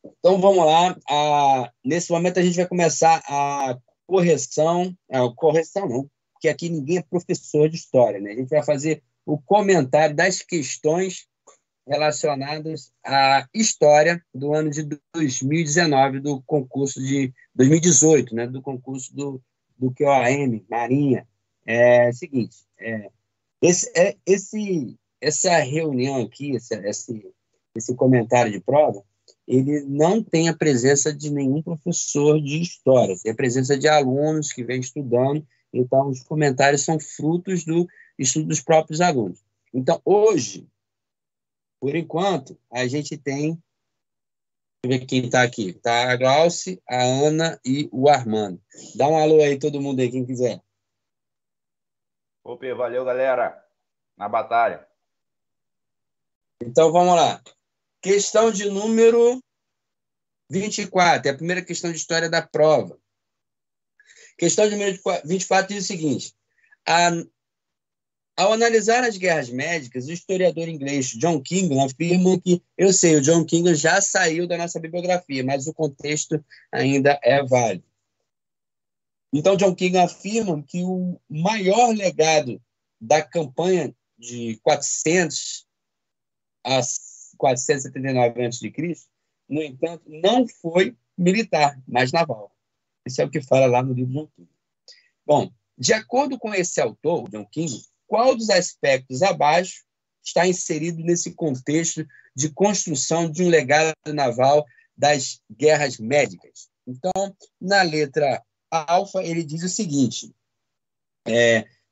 Então, vamos lá. Nesse momento, a gente vai começar a correção. Correção não, porque aqui ninguém é professor de história, né? A gente vai fazer o comentário das questões relacionadas à história do ano de 2019, do concurso de 2018, né? Do concurso do QOM, Marinha. É o seguinte, essa reunião aqui, esse comentário de prova, ele não tem a presença de nenhum professor de história, tem a presença de alunos que vêm estudando, então os comentários são frutos do estudo dos próprios alunos. Então, hoje, por enquanto, a gente tem, deixa eu ver quem está aqui, está a Glauce, a Ana e o Armando. Dá um alô aí, todo mundo aí, quem quiser. Opa, valeu, galera. Na batalha. Então, vamos lá. Questão de número 24, é a primeira questão de história da prova. Questão de número 24 diz o seguinte: ao analisar as guerras médicas, o historiador inglês John Kingham afirma que, eu sei, o John Kingham já saiu da nossa bibliografia, mas o contexto ainda é válido. Então, John Kingham afirma que o maior legado da campanha de 400 a 479 a.C., no entanto, não foi militar, mas naval. Isso é o que fala lá no livro de John Kingham. Bom, de acordo com esse autor, John Kingham, qual dos aspectos abaixo está inserido nesse contexto de construção de um legado naval das guerras médicas? Então, na letra alfa, ele diz o seguinte: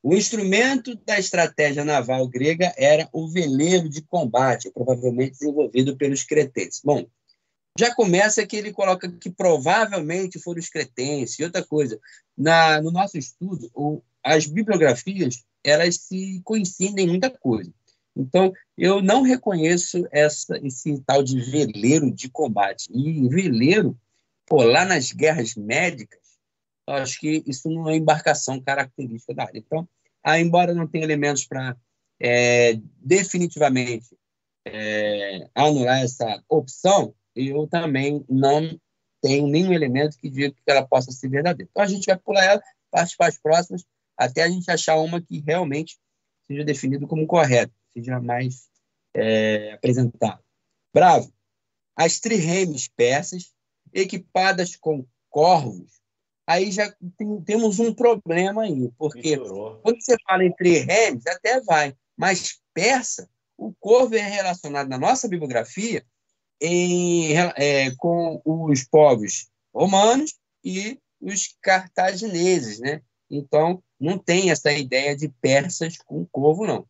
o instrumento da estratégia naval grega era o veleiro de combate, provavelmente desenvolvido pelos cretenses. Bom, já começa que ele coloca que provavelmente foram os cretenses. E outra coisa, no nosso estudo, as bibliografias, elas se coincidem em muita coisa. Então, eu não reconheço esse tal de veleiro de combate. E veleiro, lá nas guerras médicas, eu acho que isso não é embarcação característica da área. Então, embora não tenha elementos para definitivamente anular essa opção, eu também não tenho nenhum elemento que diga que ela possa ser verdadeira. Então, a gente vai pular ela, parte para as próximas, até a gente achar uma que realmente seja definida como correta, seja mais apresentada. Bravo. As trirremes persas, equipadas com corvos, aí já temos um problema aí, porque quando você fala em trirremes, até vai, mas persa, o corvo é relacionado na nossa bibliografia com os povos romanos e os cartagineses, né? Então, não tem essa ideia de persas com corvo, não.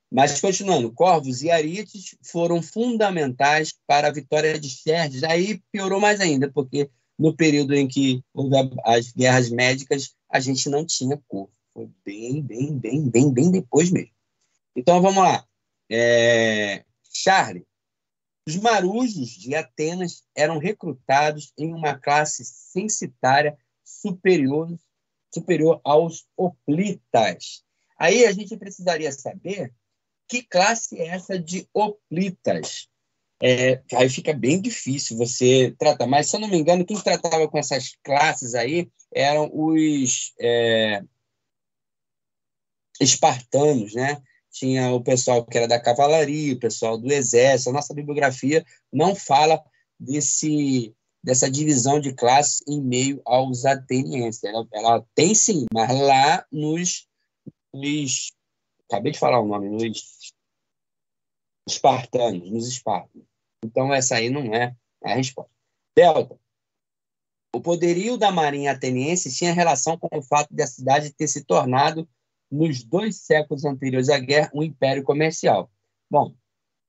Mas, continuando, corvos e arites foram fundamentais para a vitória de Xerxes. Aí piorou mais ainda, porque no período em que houve as guerras médicas, a gente não tinha corvo. Foi bem depois mesmo. Então, vamos lá. Charlie, os marujos de Atenas eram recrutados em uma classe censitária superior aos hoplitas. Aí a gente precisaria saber que classe é essa de hoplitas. Aí fica bem difícil você tratar, mas se eu não me engano, quem tratava com essas classes aí eram os espartanos, né? Tinha o pessoal que era da cavalaria, o pessoal do exército. A nossa bibliografia não fala dessa divisão de classes em meio aos atenienses. Ela tem sim, mas lá acabei de falar o nome, nos espartanos, nos espartanos. Então, essa aí não é a resposta. Delta. O poderio da marinha ateniense tinha relação com o fato de a cidade ter se tornado, nos 2 séculos anteriores à guerra, um império comercial. Bom,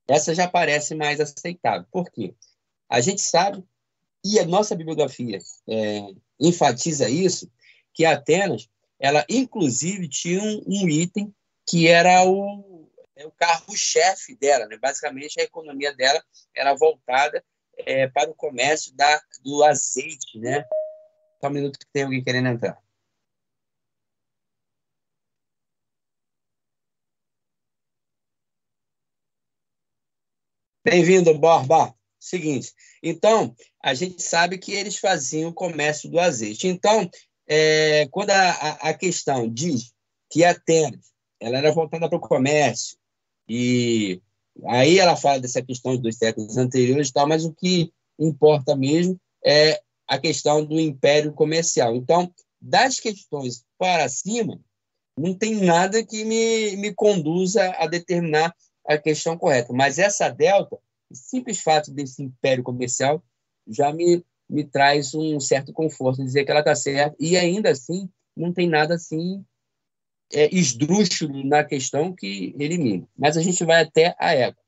essa já parece mais aceitável. Por quê? A gente sabe, e a nossa bibliografia enfatiza isso, que Atenas, ela inclusive tinha um item que era o carro-chefe dela, né? Basicamente, a economia dela era voltada para o comércio do azeite, né? Só um minuto que tem alguém querendo entrar. Bem-vindo, Borba. seguinte, então, a gente sabe que eles faziam o comércio do azeite. Então, quando a questão diz que Atenas ela era voltada para o comércio, e aí ela fala dessa questão dos séculos anteriores e tal, mas o que importa mesmo é a questão do império comercial. Então, das questões para cima, não tem nada que me conduza a determinar a questão correta. Mas essa delta, o simples fato desse império comercial, já me traz um certo conforto dizer que ela está certa. E ainda assim, não tem nada assim esdrúxulo na questão que elimine. Mas a gente vai até a Eco.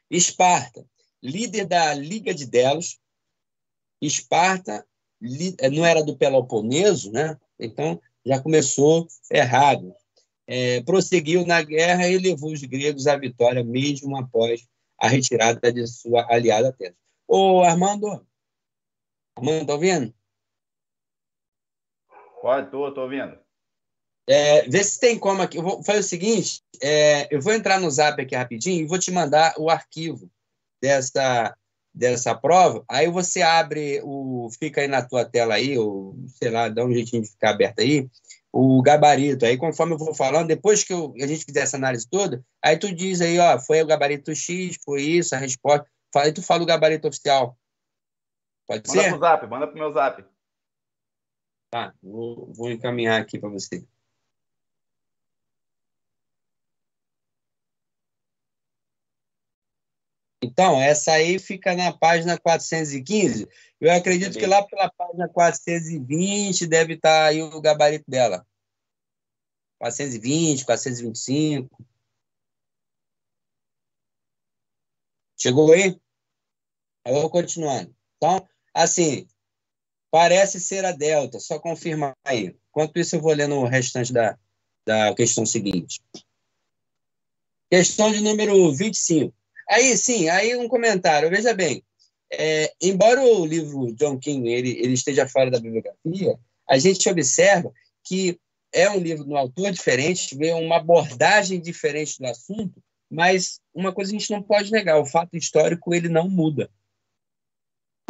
Esparta, líder da Liga de Delos. Esparta não era do Peloponeso, né? Então já começou errado. Prosseguiu na guerra e levou os gregos à vitória, mesmo após a retirada de sua aliada Atenas. Ô, Armando, tá ouvindo? Pode, tô ouvindo. Vê se tem como aqui. Eu vou fazer o seguinte: eu vou entrar no Zap aqui rapidinho e vou te mandar o arquivo dessa prova. Aí você abre fica aí na tua tela aí, ou sei lá, dá um jeitinho de ficar aberto aí, o gabarito. Aí, conforme eu vou falando, depois que a gente fizer essa análise toda, aí tu diz aí, ó, foi o gabarito X, foi isso, a resposta. Aí tu fala o gabarito oficial. Pode ser? Manda pro meu Zap. Tá, vou encaminhar aqui para você. Então, essa aí fica na página 415. Eu acredito que lá pela página 420 deve estar aí o gabarito dela. 420, 425. Chegou aí? Eu vou continuando. Então, assim, parece ser a delta, só confirmar aí. Enquanto isso, eu vou lendo o restante da questão seguinte. Questão de número 25. Aí, sim, aí um comentário. Veja bem, embora o livro John King ele esteja fora da bibliografia, a gente observa que é um livro de um autor diferente, vê uma abordagem diferente do assunto, mas uma coisa a gente não pode negar, o fato histórico ele não muda.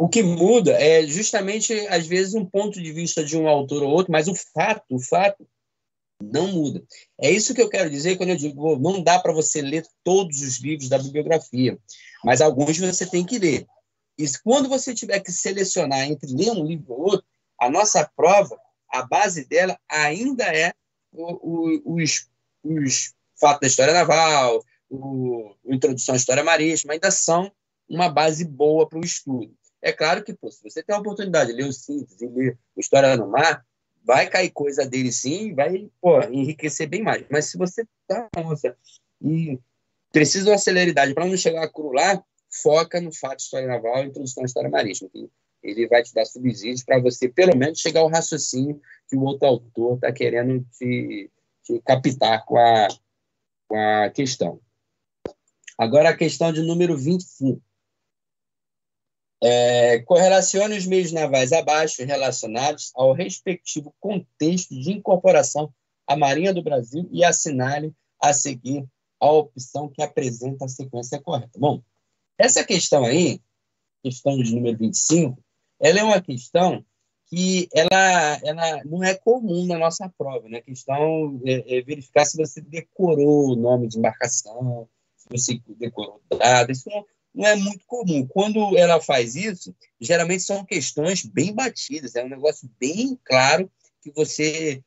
O que muda é justamente, às vezes, um ponto de vista de um autor ou outro, mas o fato não muda. É isso que eu quero dizer quando eu digo não dá para você ler todos os livros da bibliografia, mas alguns você tem que ler. E quando você tiver que selecionar entre ler um livro ou outro, a nossa prova, a base dela ainda é os fatos da história naval, introdução à história marítima, ainda são uma base boa para o estudo. É claro que, se você tem a oportunidade de ler o Síntese, ler História no Mar, vai cair coisa dele sim, vai enriquecer bem mais. Mas se você tá, e precisa de uma celeridade para não chegar a crular, foca no fato de história naval e introdução à história marítima. Ele vai te dar subsídios para você, pelo menos, chegar ao raciocínio que o outro autor está querendo te captar com a questão. Agora, a questão de número 25. Correlacione os meios navais abaixo relacionados ao respectivo contexto de incorporação à Marinha do Brasil e assinale a seguir a opção que apresenta a sequência correta. Bom, essa questão aí, questão de número 25, ela é uma questão que ela não é comum na nossa prova, né? A questão é verificar se você decorou o nome de embarcação, se você decorou o dado, isso não é muito comum. Quando ela faz isso, geralmente são questões bem batidas, é um negócio bem claro que você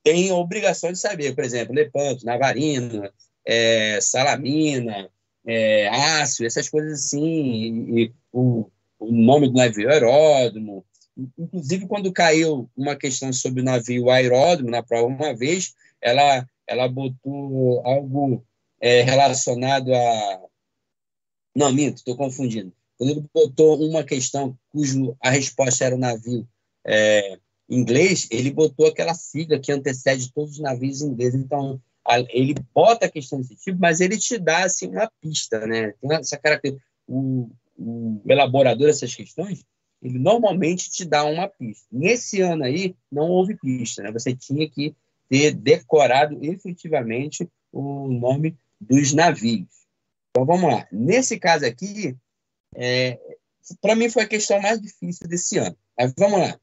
tem a obrigação de saber. Por exemplo, Lepanto, Navarino, Salamina, Ácio, essas coisas assim, e o nome do navio aeródromo. Inclusive, quando caiu uma questão sobre o navio aeródromo na prova uma vez, ela botou algo relacionado a... Não, minto, estou confundindo. Quando ele botou uma questão a resposta era o navio inglês, ele botou aquela sigla que antecede todos os navios ingleses. Então, ele bota a questão desse tipo, mas ele te dá assim, uma pista, né? Tem essa característica. O elaborador dessas questões, ele normalmente te dá uma pista. Nesse ano aí, não houve pista, né? Você tinha que ter decorado efetivamente o nome dos navios. Então, vamos lá. Nesse caso aqui, Para mim foi a questão mais difícil desse ano. Mas vamos lá.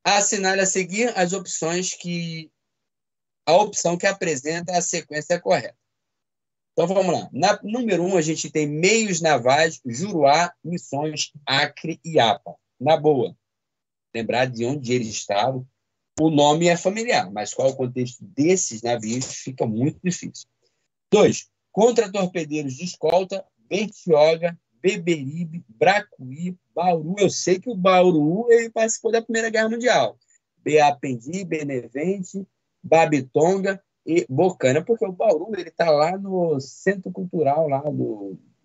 Assinale a seguir as opções a opção que apresenta a sequência correta. Então vamos lá. Na número 1, a gente tem meios navais, Juruá, Missões, Acre e APA. Na boa. Lembrar de onde eles estavam. O nome é familiar, mas qual é o contexto desses navios fica muito difícil. 2. Contra-torpedeiros de escolta, Bertioga, Beberibe, Bracuí, Bauru. Eu sei que o Bauru ele participou da Primeira Guerra Mundial. Beapendi, Benevente, Babitonga e Bocana, porque o Bauru está lá no Centro Cultural lá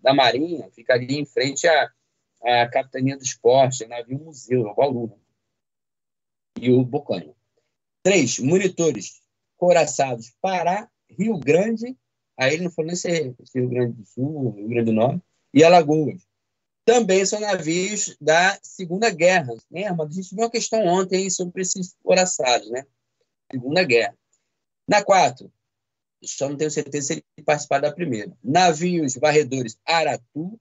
da Marinha, fica ali em frente à Capitania do Esporte, navio museu, o Bauru. Né? E o Bocana. 3. Monitores coraçados Pará, Rio Grande, aí ele não falou nem se é Rio Grande do Sul, Rio Grande do Norte, e Alagoas. Também são navios da Segunda Guerra. Lembra? A gente viu uma questão ontem sobre esses coraçados, né? Segunda Guerra. Na 4, só não tenho certeza se ele participar da primeira. Navios varredores Aratu,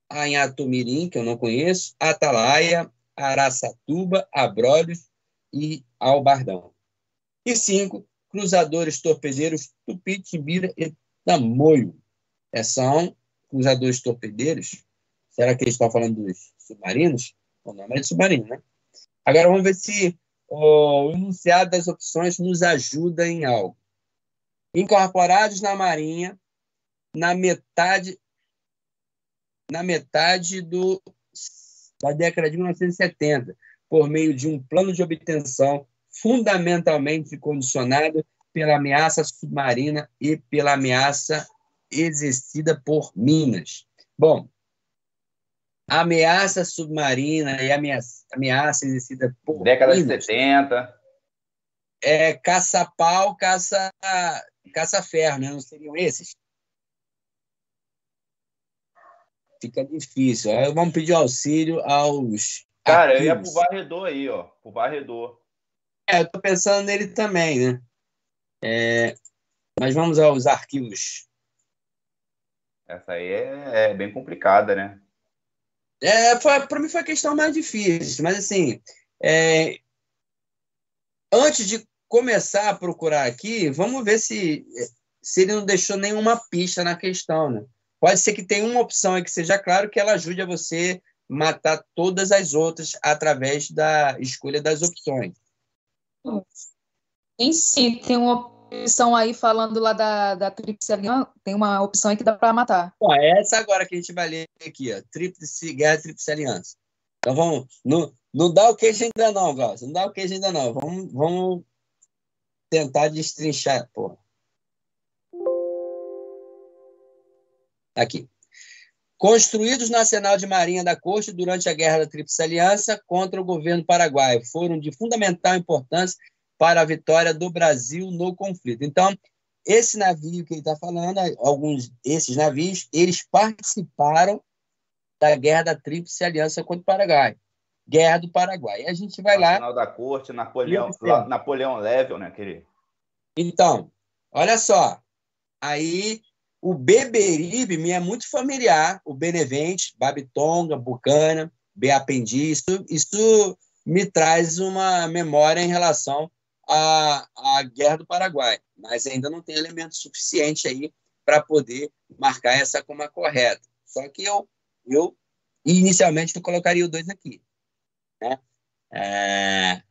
Anhatomirim, que eu não conheço, Atalaia, Araçatuba, Abrolhos e Albardão. E 5, cruzadores torpedeiros Tupi, Timbira e Tamoio. São cruzadores torpedeiros. Será que eles estão falando dos submarinos? O nome é de submarino, né? Agora vamos ver se o enunciado das opções nos ajuda em algo. Incorporados na Marinha na metade da década de 1970, por meio de um plano de obtenção fundamentalmente condicionado pela ameaça submarina e pela ameaça exercida por Minas. Bom, a ameaça submarina e a ameaça exercida por década Minas, de 70. Caça-pau, caça-ferro, né? Não seriam esses? Fica difícil. Aí vamos pedir auxílio aos Cara, arquivos. eu ia pro varredor aí, ó. Pro varredor. Eu tô pensando nele também, né? Mas vamos aos arquivos. Essa aí é bem complicada, né? Para mim foi a questão mais difícil, mas assim, antes de começar a procurar aqui, vamos ver se ele não deixou nenhuma pista na questão, né? Pode ser que tenha uma opção aí que seja claro que ela ajude a você matar todas as outras através da escolha das opções. Em si, tem uma opção aí falando lá da Tríplice Aliança, tem uma opção aí que dá para matar. Bom, é essa agora que a gente vai ler aqui, ó, Guerra Tríplice Aliança. Então vamos, não dá o queijo ainda não, Glaucio, não dá o queijo ainda não, vamos tentar destrinchar, porra. Aqui. Construídos no Arsenal de Marinha da Corte durante a Guerra da Tríplice Aliança contra o governo paraguaio, foram de fundamental importância para a vitória do Brasil no conflito. Então, esse navio que ele está falando, esses navios, eles participaram da Guerra da Tríplice Aliança contra o Paraguai. Guerra do Paraguai. E a gente vai lá... Arsenal da Corte, Napoleão Level, né? Então, olha só. Aí... O Beberibe me é muito familiar, o Benevente, Babitonga, Bucana, Beapendi, isso me traz uma memória em relação à Guerra do Paraguai, mas ainda não tem elemento suficiente aí para poder marcar essa como a correta. Só que eu inicialmente eu colocaria o 2 aqui. Né?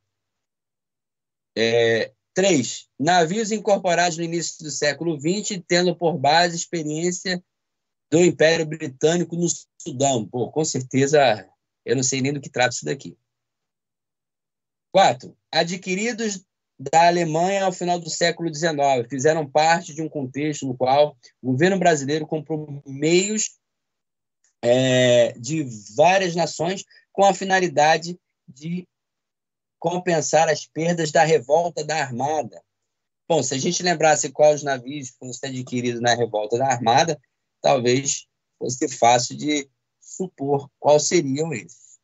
3. Navios incorporados no início do século XX, tendo por base a experiência do Império Britânico no Sudão. Pô, com certeza, eu não sei nem do que trata isso daqui. 4. Adquiridos da Alemanha ao final do século XIX, fizeram parte de um contexto no qual o governo brasileiro comprou meios de várias nações com a finalidade de compensar as perdas da revolta da Armada. Bom, se a gente lembrasse quais os navios foram adquiridos na revolta da Armada, talvez fosse fácil de supor quais seriam esses.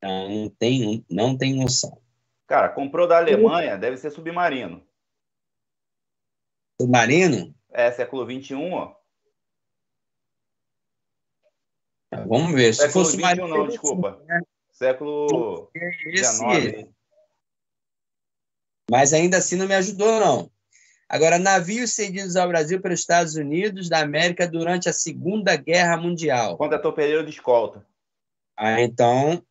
Não tem noção. Cara, comprou da Alemanha, deve ser submarino. Submarino? Século XXI, ó. Vamos ver. Se Século fosse mais XXI não, desculpa. Século esse, XIX. mas ainda assim não me ajudou, não. Agora, navios cedidos ao Brasil pelos Estados Unidos da América durante a Segunda Guerra Mundial. Contra-torpedeiro de escolta. Ah, então...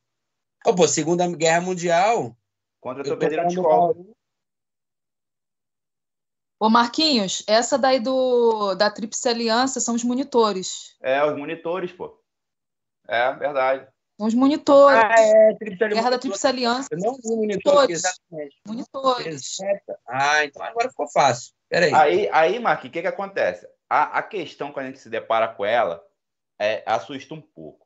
Pô, Segunda Guerra Mundial, eu tô Contra-torpedeiro de falando escolta. Bauru. Ô, Marquinhos, essa daí da Tríplice Aliança são os monitores. Os monitores, pô. É, verdade. São os monitores. Guerra da Tríplice Aliança. Eu não vi o monitor aqui, Monitores. exatamente. Monitores. Exato. Então agora ficou fácil. Peraí. Aí Marquinhos, o que acontece? A questão, quando a gente se depara com ela, assusta um pouco.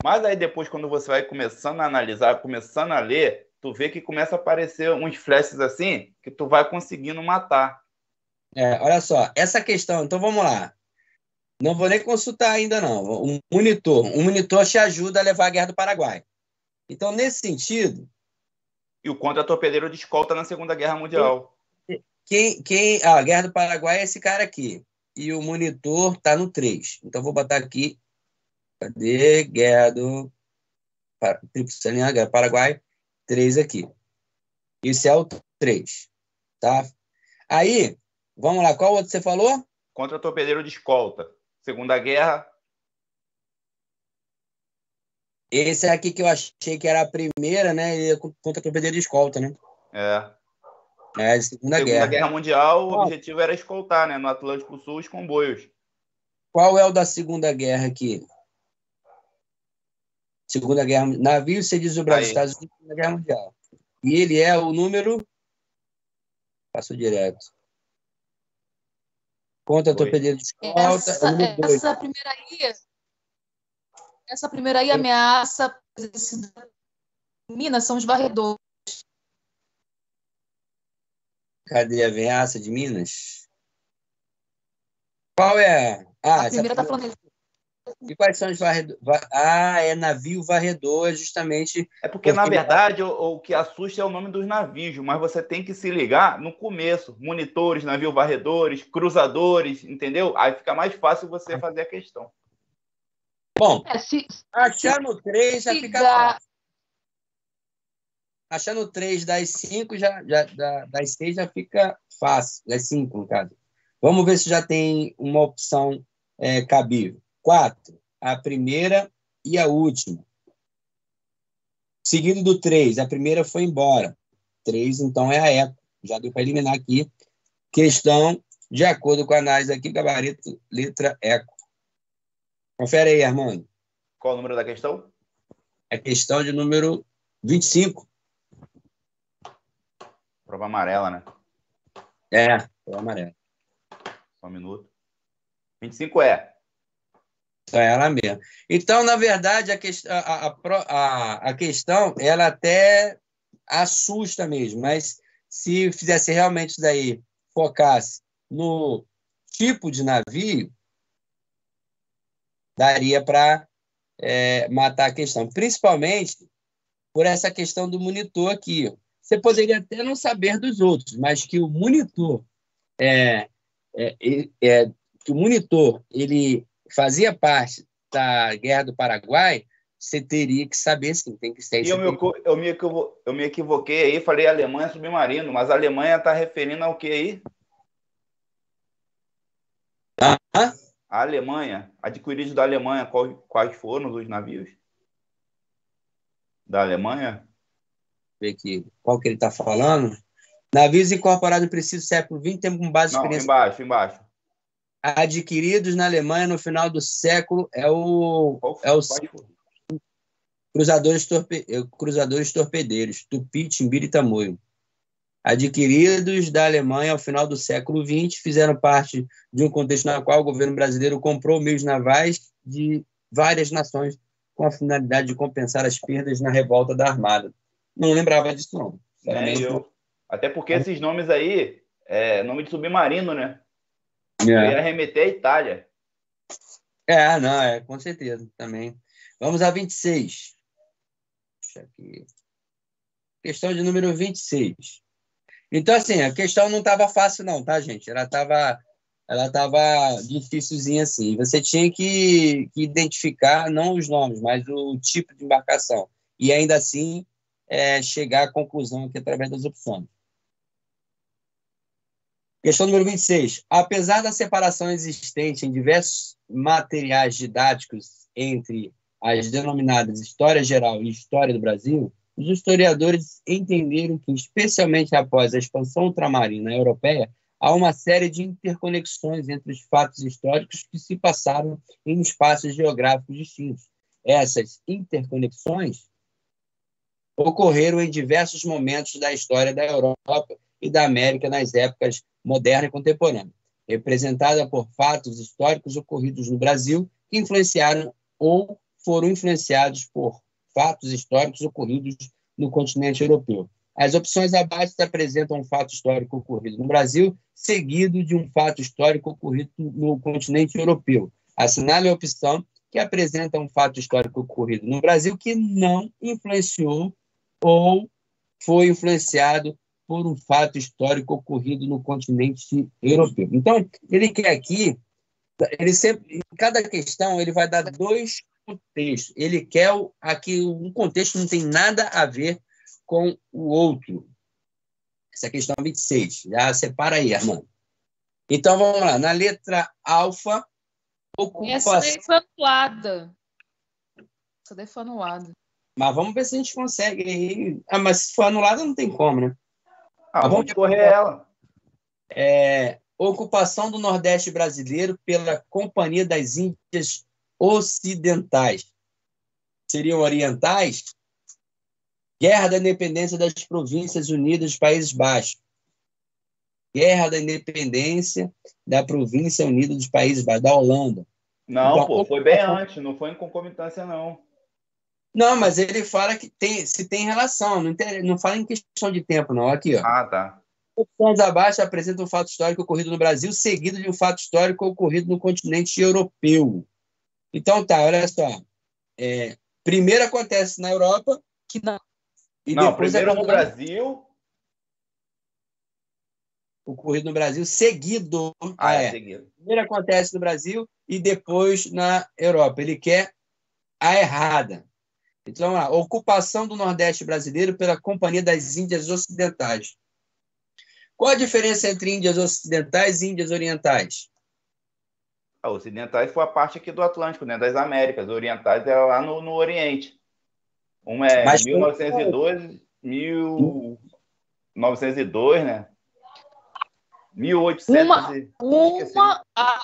Mas aí depois, quando você vai começando a analisar, começando a ler, tu vê que começa a aparecer uns flashes assim, que tu vai conseguindo matar. Olha só, essa questão, então vamos lá. Não vou nem consultar ainda, não. Um monitor te ajuda a levar a Guerra do Paraguai. Então, nesse sentido... E o contra-torpedeiro de escolta na Segunda Guerra Mundial. A Guerra do Paraguai é esse cara aqui. E o monitor tá no 3. Então, vou botar aqui. Cadê? Guerra do Paraguai. 3 aqui. Isso é o 3. Tá? Aí, vamos lá. Qual outro você falou? Contra-torpedeiro de escolta. Segunda Guerra. Esse é aqui que eu achei que era a primeira, né? Contra-torpedeiro de escolta, né? Segunda Guerra Mundial, o objetivo era escoltar, né? No Atlântico Sul, os comboios. Qual é o da Segunda Guerra aqui? Segunda Guerra... Navio cedido do Brasil, Estados Unidos, Segunda Guerra Mundial. E ele é o número... Passou direto. Contra-torpedeiro de escolta, essa primeira aí ameaça Minas são os varredores. Cadê a ameaça de Minas? Qual é? A primeira está falando. E quais são os varredores? É navio varredor, justamente. É porque, na verdade, o que assusta é o nome dos navios, mas você tem que se ligar no começo. Monitores, navio varredores, cruzadores, entendeu? Aí fica mais fácil você fazer a questão. Bom, achar no 3 já fica fácil. Achar no 3 das 5, das 6 já fica fácil. Das 5, no caso. Vamos ver se já tem uma opção cabível. 4, a primeira e a última. Seguido do 3, a primeira foi embora. 3, então, é a eco. Já deu para eliminar aqui. Questão, de acordo com a análise aqui, gabarito, letra eco. Confere aí, Armando. Qual o número da questão? É questão de número 25. Prova amarela, né? Prova amarela. Só um minuto. 25 é. É ela mesma. Então, na verdade, a questão, ela até assusta mesmo, mas se fizesse realmente isso daí, focasse no tipo de navio, daria para matar a questão. Principalmente por essa questão do monitor aqui. Você poderia até não saber dos outros, mas que o monitor ele fazia parte da Guerra do Paraguai, você teria que saber, sim, tem que ser. E eu me equivoquei aí, falei Alemanha submarino, mas a Alemanha está referindo ao que aí? A Alemanha, adquiridos da Alemanha, quais foram os navios da Alemanha? Ver aqui, qual que ele está falando? Navios incorporados no princípio do século XX, tem com base de experiência. Embaixo. Adquiridos na Alemanha no final do século cruzadores torpedeiros, Tupi, Timbira e Tamoio. Adquiridos da Alemanha ao final do século XX, fizeram parte de um contexto no qual o governo brasileiro comprou meios navais de várias nações com a finalidade de compensar as perdas na revolta da Armada. Não lembrava disso, não. Nem eu. Até porque esses nomes aí nome de submarino, né? Eu ia remeter à Itália. Com certeza, também. Vamos a 26. Deixa aqui. Questão de número 26. Então, assim, a questão não estava fácil, não, tá, gente? Ela estava ela estava dificilzinha assim. Você tinha que identificar, não os nomes, mas o tipo de embarcação. E ainda assim, chegar à conclusão aqui através das opções. Questão número 26. Apesar da separação existente em diversos materiais didáticos entre as denominadas História Geral e História do Brasil, os historiadores entenderam que, especialmente após a expansão ultramarina europeia, há uma série de interconexões entre os fatos históricos que se passaram em espaços geográficos distintos. Essas interconexões ocorreram em diversos momentos da história da Europa e da América nas épocas moderna e contemporânea, representada por fatos históricos ocorridos no Brasil que influenciaram ou foram influenciados por fatos históricos ocorridos no continente europeu. As opções abaixo apresentam um fato histórico ocorrido no Brasil, seguido de um fato histórico ocorrido no continente europeu. Assinale a opção que apresenta um fato histórico ocorrido no Brasil que não influenciou ou foi influenciado por um fato histórico ocorrido no continente europeu. Então, ele quer aqui, em cada questão, ele vai dar dois contextos. Ele quer aqui um contexto que não tem nada a ver com o outro. Essa é a questão 26. Já separa aí, Armando. Então, vamos lá. Na letra alfa, ocupação... Essa daí foi anulada. Essa daí foi anulada. Mas vamos ver se a gente consegue. Mas se for anulada, não tem como, né? Vamos correr ela. Ocupação do Nordeste brasileiro pela Companhia das Índias Ocidentais. Seriam orientais? Guerra da Independência das Províncias Unidas dos Países Baixos. Guerra da Independência da Província Unida dos Países Baixos, da Holanda. Não, então, foi bem antes, não foi em concomitância, não. Não, mas ele fala que se tem relação, não fala em questão de tempo, não. Aqui, ó. Ah, tá. Opções abaixo apresentam um fato histórico ocorrido no Brasil, seguido de um fato histórico ocorrido no continente europeu. Então, tá, olha só. Primeiro acontece na Europa. Que não. E não, depois primeiro no Brasil. Ocorrido no Brasil, seguido. Seguido. Primeiro acontece no Brasil e depois na Europa. Ele quer a errada. Então, a ocupação do Nordeste brasileiro pela Companhia das Índias Ocidentais. Qual a diferença entre Índias Ocidentais e Índias Orientais? Ocidentais foi a parte aqui do Atlântico, né, das Américas. Orientais é lá no Oriente. Uma é 1902, 1902, né? 1800 a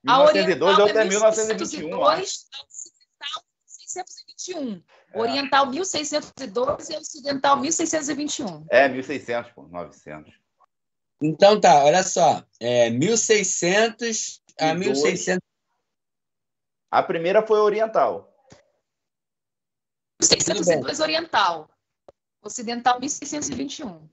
1902 oriental outra é 1921, acho. 1621. Oriental 1602 e ocidental 1621. 1600, pô, 900. Então tá, olha só. 1600 a 1600. A primeira foi oriental. 1602 oriental. Ocidental 1621.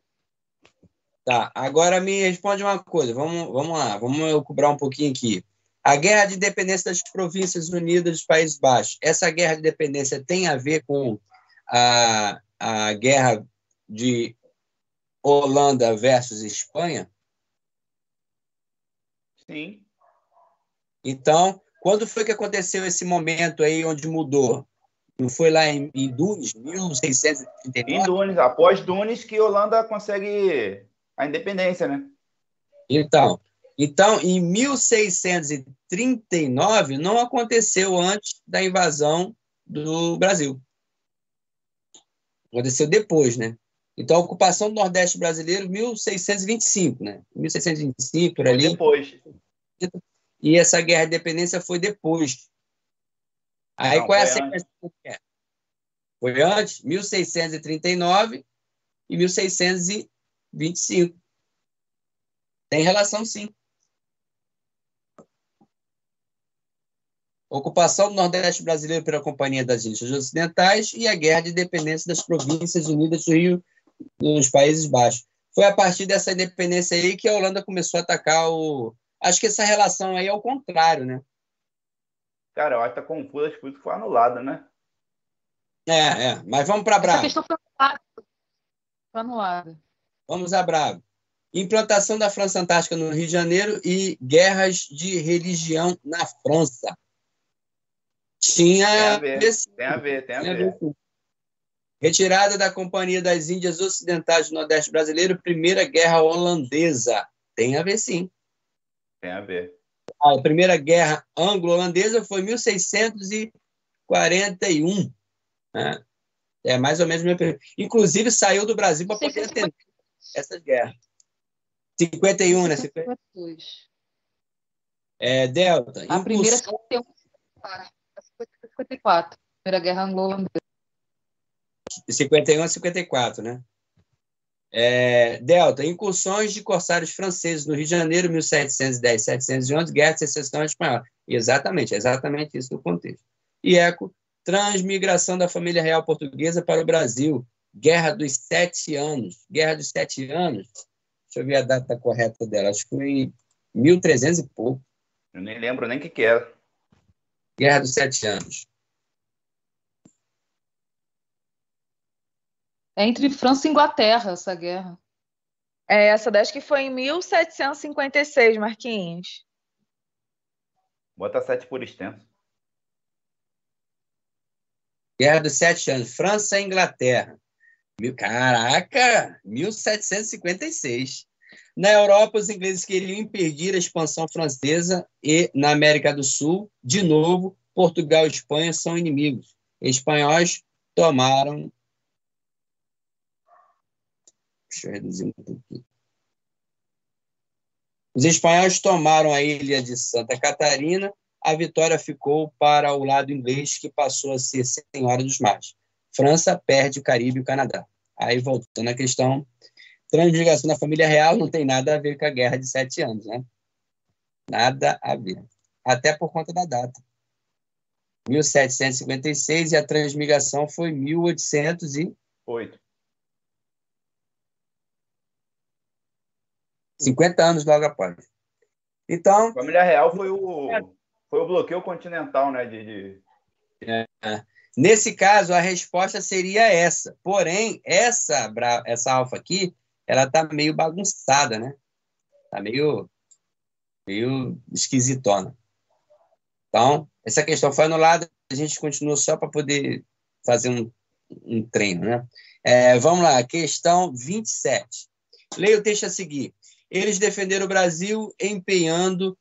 Tá, agora me responde uma coisa. Vamos lá, vamos cobrar um pouquinho aqui. A Guerra de Independência das Províncias Unidas dos Países Baixos. Essa guerra de independência tem a ver com a guerra de Holanda versus Espanha? Sim. Então, quando foi que aconteceu esse momento aí onde mudou? Não foi lá em Dunes, 1639? Em Dunes, após Dunes que Holanda consegue a independência, né? Então, em 1639 não aconteceu antes da invasão do Brasil. Aconteceu depois, né? Então, a ocupação do Nordeste brasileiro, 1625, né? 1625, por ali. Depois. E essa guerra de independência foi depois. Aí, não, qual é a sequência? Foi antes, 1639 e 1625. Tem relação, sim. Ocupação do Nordeste brasileiro pela Companhia das Índias Ocidentais e a Guerra de Independência das Províncias Unidas do Rio, nos Países Baixos. Foi a partir dessa independência aí que a Holanda começou a atacar o... Acho que essa relação aí é o contrário, né? Cara, eu acho que tá confuso, acho que foi anulada, né? Mas vamos para Bravo. Essa questão foi anulada. Vamos a Bravo. Implantação da França Antártica no Rio de Janeiro e guerras de religião na França. Tem a Tinha ver, tem a ver, tem a ver. Retirada da Companhia das Índias Ocidentais do Nordeste Brasileiro, Primeira Guerra Holandesa. Tem a ver, sim. Tem a ver. A Primeira Guerra Anglo-Holandesa foi em 1641. Né? É mais ou menos o meu período. Inclusive, saiu do Brasil para poder atender essas guerras. 51, né? 52. Delta. A primeira 54. Primeira Guerra Anglo-Holandesa. 51 a 54, né? Delta. Incursões de corsários franceses no Rio de Janeiro, 1710-1711, Guerra de Secessão Espanhola. Exatamente isso no contexto. E Eco. Transmigração da família real portuguesa para o Brasil. Guerra dos 7 anos. Guerra dos 7 anos. Deixa eu ver a data correta dela. Acho que foi 1300 e pouco. Eu nem lembro nem o que era. Guerra dos 7 anos. É entre França e Inglaterra, essa guerra. Essa daí acho que foi em 1756, Marquinhos. Bota 7 por extenso. Guerra dos 7 anos. França e Inglaterra. Caraca! 1756. Na Europa, os ingleses queriam impedir a expansão francesa e, na América do Sul, de novo, Portugal e Espanha são inimigos. Espanhóis tomaram... Deixa eu reduzir um pouquinho. Os espanhóis tomaram a ilha de Santa Catarina. A vitória ficou para o lado inglês, que passou a ser senhora dos mares. França perde o Caribe e o Canadá. Aí, voltando à questão, transmigração da família real não tem nada a ver com a Guerra de 7 anos, né? Nada a ver. Até por conta da data. 1756 e a transmigração foi 1808. 50 anos logo após. Então... A família real foi o bloqueio continental, né? Nesse caso, a resposta seria essa. Porém, essa alfa aqui, ela está meio bagunçada, né? Está meio esquisitona. Então, essa questão foi anulada, a gente continuou só para poder fazer um treino, né? Vamos lá, questão 27. Leia o texto a seguir. Eles defenderam o Brasil empenhando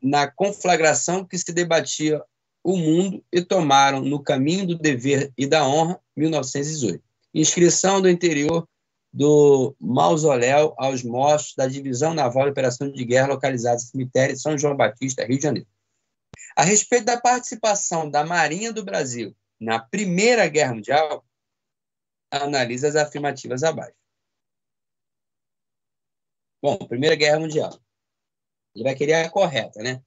na conflagração que se debatia o mundo e tomaram no caminho do dever e da honra, 1918. Inscrição do interior do mausoléu aos mortos da Divisão Naval de Operação de Guerra localizada no cemitério São João Batista, Rio de Janeiro. A respeito da participação da Marinha do Brasil na Primeira Guerra Mundial, analisa as afirmativas abaixo. Bom, Primeira Guerra Mundial. Ele vai querer a correta, né?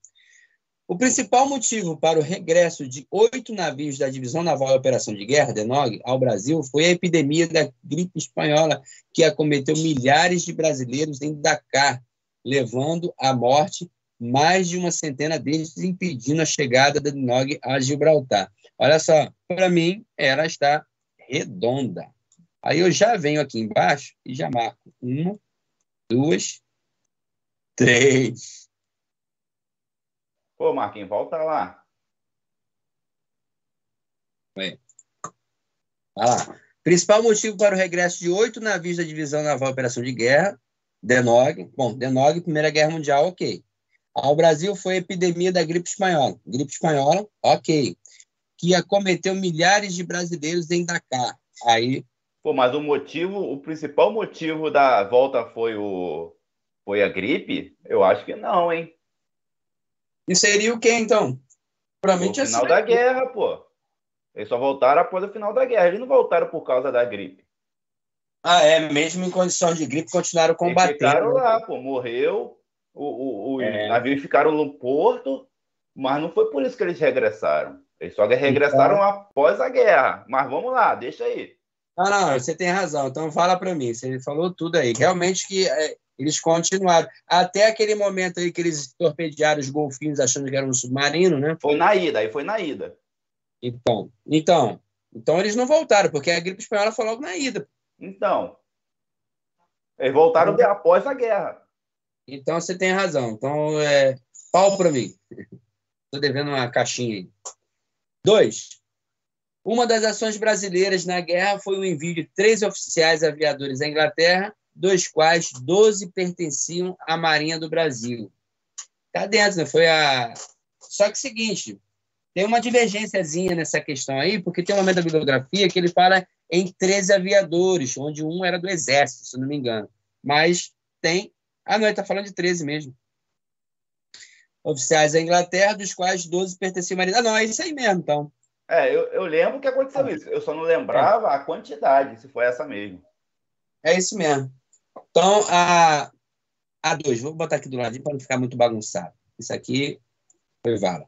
O principal motivo para o regresso de 8 navios da Divisão Naval de Operação de Guerra, DNOG, ao Brasil foi a epidemia da gripe espanhola, que acometeu milhares de brasileiros em Dakar, levando à morte mais de uma centena deles, impedindo a chegada da DNOG a Gibraltar. Olha só, para mim, ela está redonda. Aí eu já venho aqui embaixo e já marco 1, 2, 3. Pô, Marquinhos, volta lá. Vai lá. Principal motivo para o regresso de 8 navios da Divisão Naval de Operação de Guerra, DNOG. Bom, DNOG, Primeira Guerra Mundial, ok. Ao Brasil foi a epidemia da gripe espanhola. Gripe espanhola, ok. Que acometeu milhares de brasileiros em Dakar. Aí... Pô, mas o principal motivo da volta foi a gripe? Eu acho que não, hein? E seria o quê, então? Provavelmente o final da guerra, pô. Eles só voltaram após o final da guerra. Eles não voltaram por causa da gripe. Mesmo em condição de gripe, continuaram combatendo. Eles ficaram lá, pô. Morreu. Os navios ficaram no porto, mas não foi por isso que eles regressaram. Eles só regressaram após a guerra. Mas vamos lá, deixa aí. Não, você tem razão. Então fala para mim. Você falou tudo aí. Realmente que eles continuaram. Até aquele momento aí que eles torpedearam os golfinhos achando que era um submarino, né? Foi na ida. Então eles não voltaram, porque a gripe espanhola foi logo na ida. Então, Eles voltaram após a guerra. Então, você tem razão. Então, pau para mim. Estou devendo uma caixinha aí. 2. Uma das ações brasileiras na guerra foi o envio de 13 oficiais aviadores à Inglaterra, dos quais 12 pertenciam à Marinha do Brasil. Está dentro, né? Só que é o seguinte, tem uma divergênciazinha nessa questão aí, porque tem um momento da bibliografia que ele fala em 13 aviadores, onde um era do Exército, se não me engano. Mas tem... Ah, não, ele está falando de 13 mesmo. Oficiais da Inglaterra, dos quais 12 pertenciam à Marinha. Ah, não, é isso aí mesmo, então. Eu lembro que aconteceu isso. Eu só não lembrava a quantidade, se foi essa mesmo. É isso mesmo. Então, a 2, vou botar aqui do lado para não ficar muito bagunçado. Isso aqui foi vala.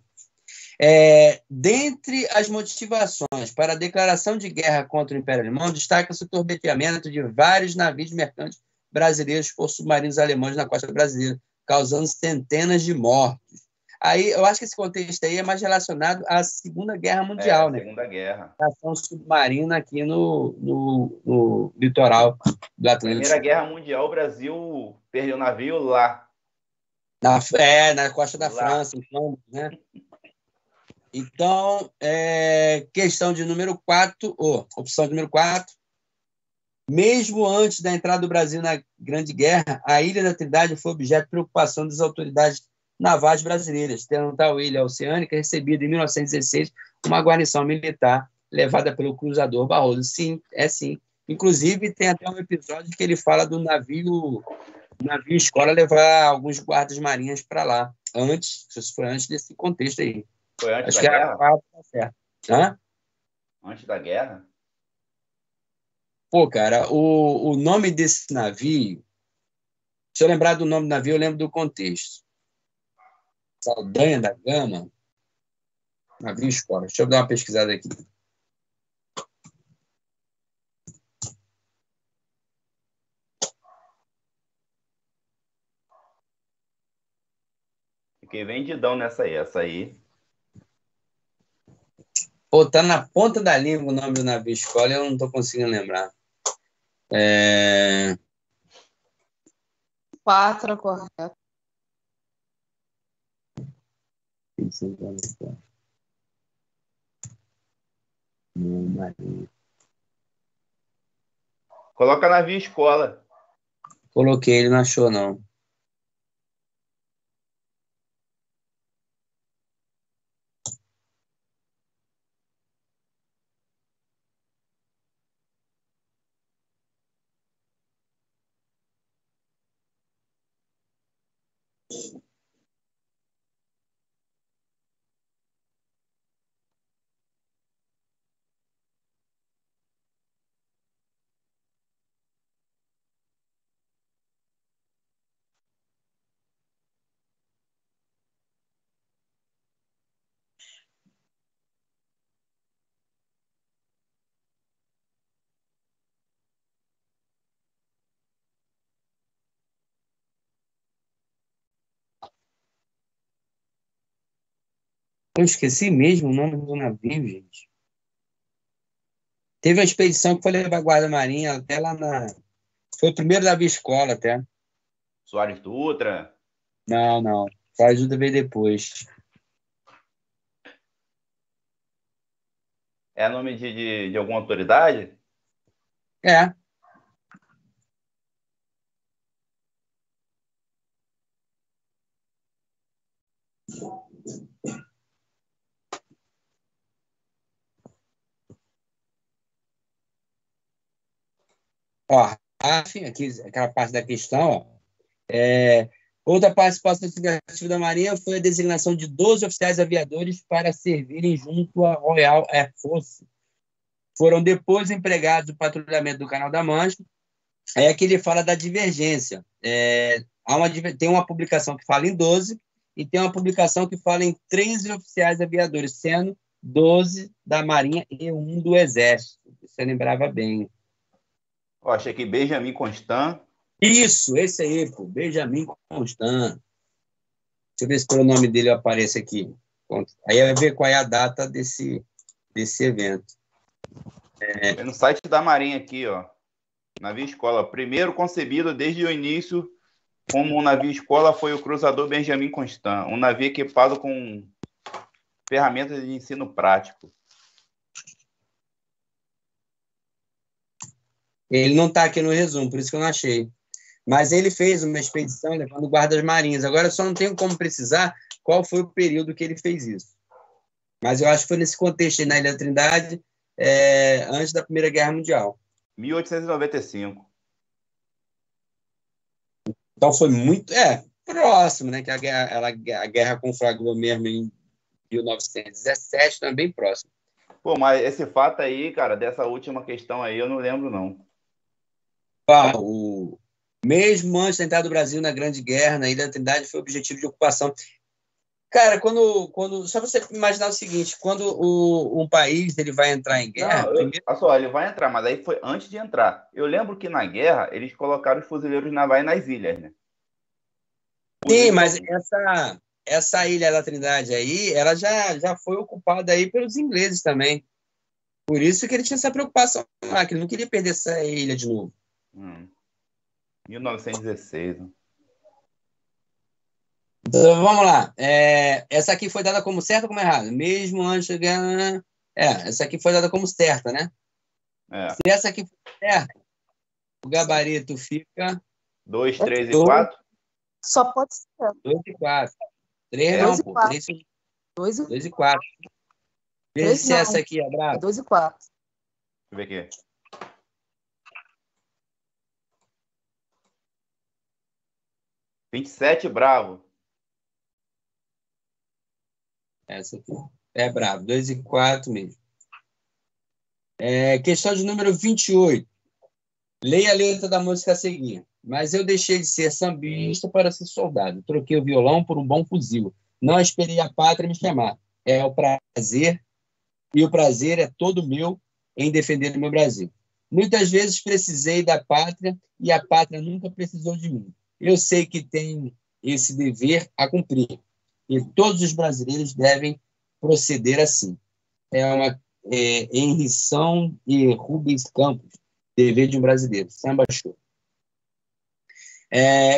Dentre as motivações para a declaração de guerra contra o Império Alemão, destaca-se o torpedeamento de vários navios mercantes brasileiros por submarinos alemães na costa brasileira, causando centenas de mortos. Aí, eu acho que esse contexto aí é mais relacionado à Segunda Guerra Mundial, né? Segunda Guerra. A ação submarina aqui no litoral do Atlântico. Primeira Guerra Mundial, o Brasil perdeu navio lá. Na costa da França, então, né? Então, questão de número 4, opção de número 4. Mesmo antes da entrada do Brasil na Grande Guerra, a Ilha da Trindade foi objeto de preocupação das autoridades navais brasileiras, tendo tal ilha oceânica recebida em 1916 uma guarnição militar levada pelo cruzador Barroso. Sim, sim. Inclusive, tem até um episódio que ele fala do navio escola levar alguns guardas marinhas para lá. Isso foi antes desse contexto aí. Foi antes Acho da que guerra? tá certo. Hã? Antes da guerra? Pô, cara, o nome desse navio, se eu lembrar do nome do navio, eu lembro do contexto. Saldanha da Gama, navio escola. Deixa eu dar uma pesquisada aqui. Fiquei vendidão nessa aí. Essa aí. Pô, tá na ponta da língua o nome do navio escola e eu não tô conseguindo lembrar. 4 é correto. Coloca navio escola. Coloquei, ele não achou, não. Eu esqueci mesmo o nome do navio, gente. Teve uma expedição que foi levar a Guarda Marinha até lá na... Foi o primeiro navio escola até. Soares Dutra. Não. A ajuda veio depois. É nome de alguma autoridade? É. Ó, aqui, aquela parte da questão, outra participação significativa da Marinha foi a designação de 12 oficiais aviadores para servirem junto à Royal Air Force. Foram depois empregados no patrulhamento do Canal da Mancha. É que ele fala da divergência. Tem uma publicação que fala em 12 e tem uma publicação que fala em 13 oficiais aviadores, sendo 12 da Marinha e 1 do Exército. Você lembrava bem. Ó, achei aqui Benjamin Constant. Isso, esse aí, pô, Benjamin Constant. Deixa eu ver se pelo nome dele aparece aqui. Aí vai ver qual é a data desse evento. É no site da Marinha aqui, ó. Navio escola. Primeiro concebido desde o início como um navio escola foi o cruzador Benjamin Constant, um navio equipado com ferramentas de ensino prático. Ele não está aqui no resumo, por isso que eu não achei. Mas ele fez uma expedição levando guardas marinhas. Agora eu só não tenho como precisar qual foi o período que ele fez isso. Mas eu acho que foi nesse contexto aí, na Ilha da Trindade, antes da Primeira Guerra Mundial. 1895. Então foi muito próximo, né? Que a guerra conflagrou mesmo em 1917, também próximo. Pô, mas esse fato aí, cara, dessa última questão aí, eu não lembro, não. Mesmo antes da entrada do Brasil na Grande Guerra, na Ilha da Trindade, foi objetivo de ocupação. Cara, só você imaginar o seguinte, quando um país ele vai entrar em guerra... Olha só, ele vai entrar, mas aí foi antes de entrar. Eu lembro que na guerra, eles colocaram os fuzileiros navais nas ilhas, né? Sim, mas essa Ilha da Trindade aí, ela já foi ocupada aí pelos ingleses também. Por isso que ele tinha essa preocupação lá, que ele não queria perder essa ilha de novo. 1916. Então, vamos lá. Essa aqui foi dada como certa ou como errada? Mesmo antes da guerra... essa aqui foi dada como certa, né? Se essa aqui for certa, o gabarito fica... 2, 3 e 4? Só pode ser. 2 e 4. 3 não, pô. 2 e 4. Vê se essa aqui é brava. 2 e 4. Deixa eu ver aqui. 27, bravo. Essa aqui é bravo. 2 e 4 mesmo. Questão de número 28. Leia a letra da música a seguir. Mas eu deixei de ser sambista para ser soldado. Troquei o violão por um bom fuzil. Não esperei a pátria me chamar. É o prazer, e o prazer é todo meu em defender o meu Brasil. Muitas vezes precisei da pátria e a pátria nunca precisou de mim. Eu sei que tenho esse dever a cumprir. E todos os brasileiros devem proceder assim. Henrição e Rubens Campos, Dever de um Brasileiro, Samba Show.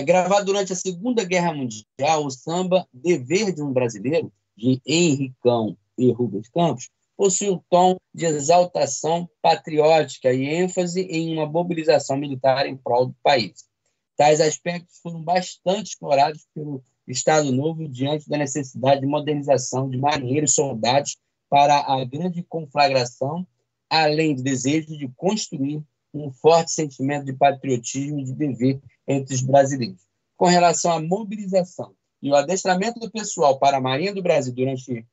Gravado durante a Segunda Guerra Mundial, o samba Dever de um Brasileiro, de Henricão e Rubens Campos, possui um tom de exaltação patriótica e ênfase em uma mobilização militar em prol do país. Tais aspectos foram bastante explorados pelo Estado Novo diante da necessidade de modernização de marinheiros e soldados para a grande conflagração, além do desejo de construir um forte sentimento de patriotismo e de dever entre os brasileiros. Com relação à mobilização e o adestramento do pessoal para a Marinha do Brasil durante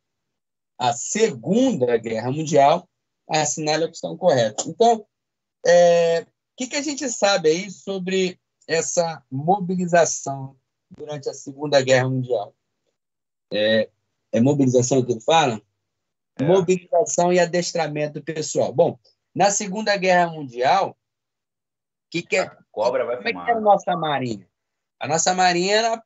a Segunda Guerra Mundial, assinale a opção correta. Então, o que a gente sabe aí sobre essa mobilização durante a Segunda Guerra Mundial? É mobilização que ele fala? Mobilização e adestramento do pessoal. Bom, na Segunda Guerra Mundial, Cobra vai como fumar. que era a nossa marinha? A nossa marinha era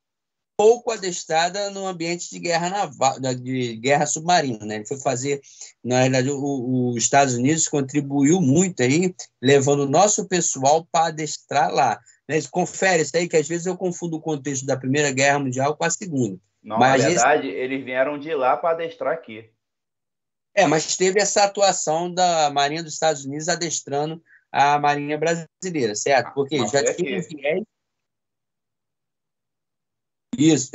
pouco adestrada no ambiente de guerra naval, de guerra submarina, né? Ele foi fazer, na verdade, os Estados Unidos contribuiu muito aí, levando o nosso pessoal para adestrar lá. Né? Confere isso aí, que às vezes eu confundo o contexto da Primeira Guerra Mundial com a Segunda. Não, na verdade, eles vieram de lá para adestrar aqui. Mas teve essa atuação da Marinha dos Estados Unidos adestrando a Marinha brasileira, certo? Porque já tinha um viés. Isso.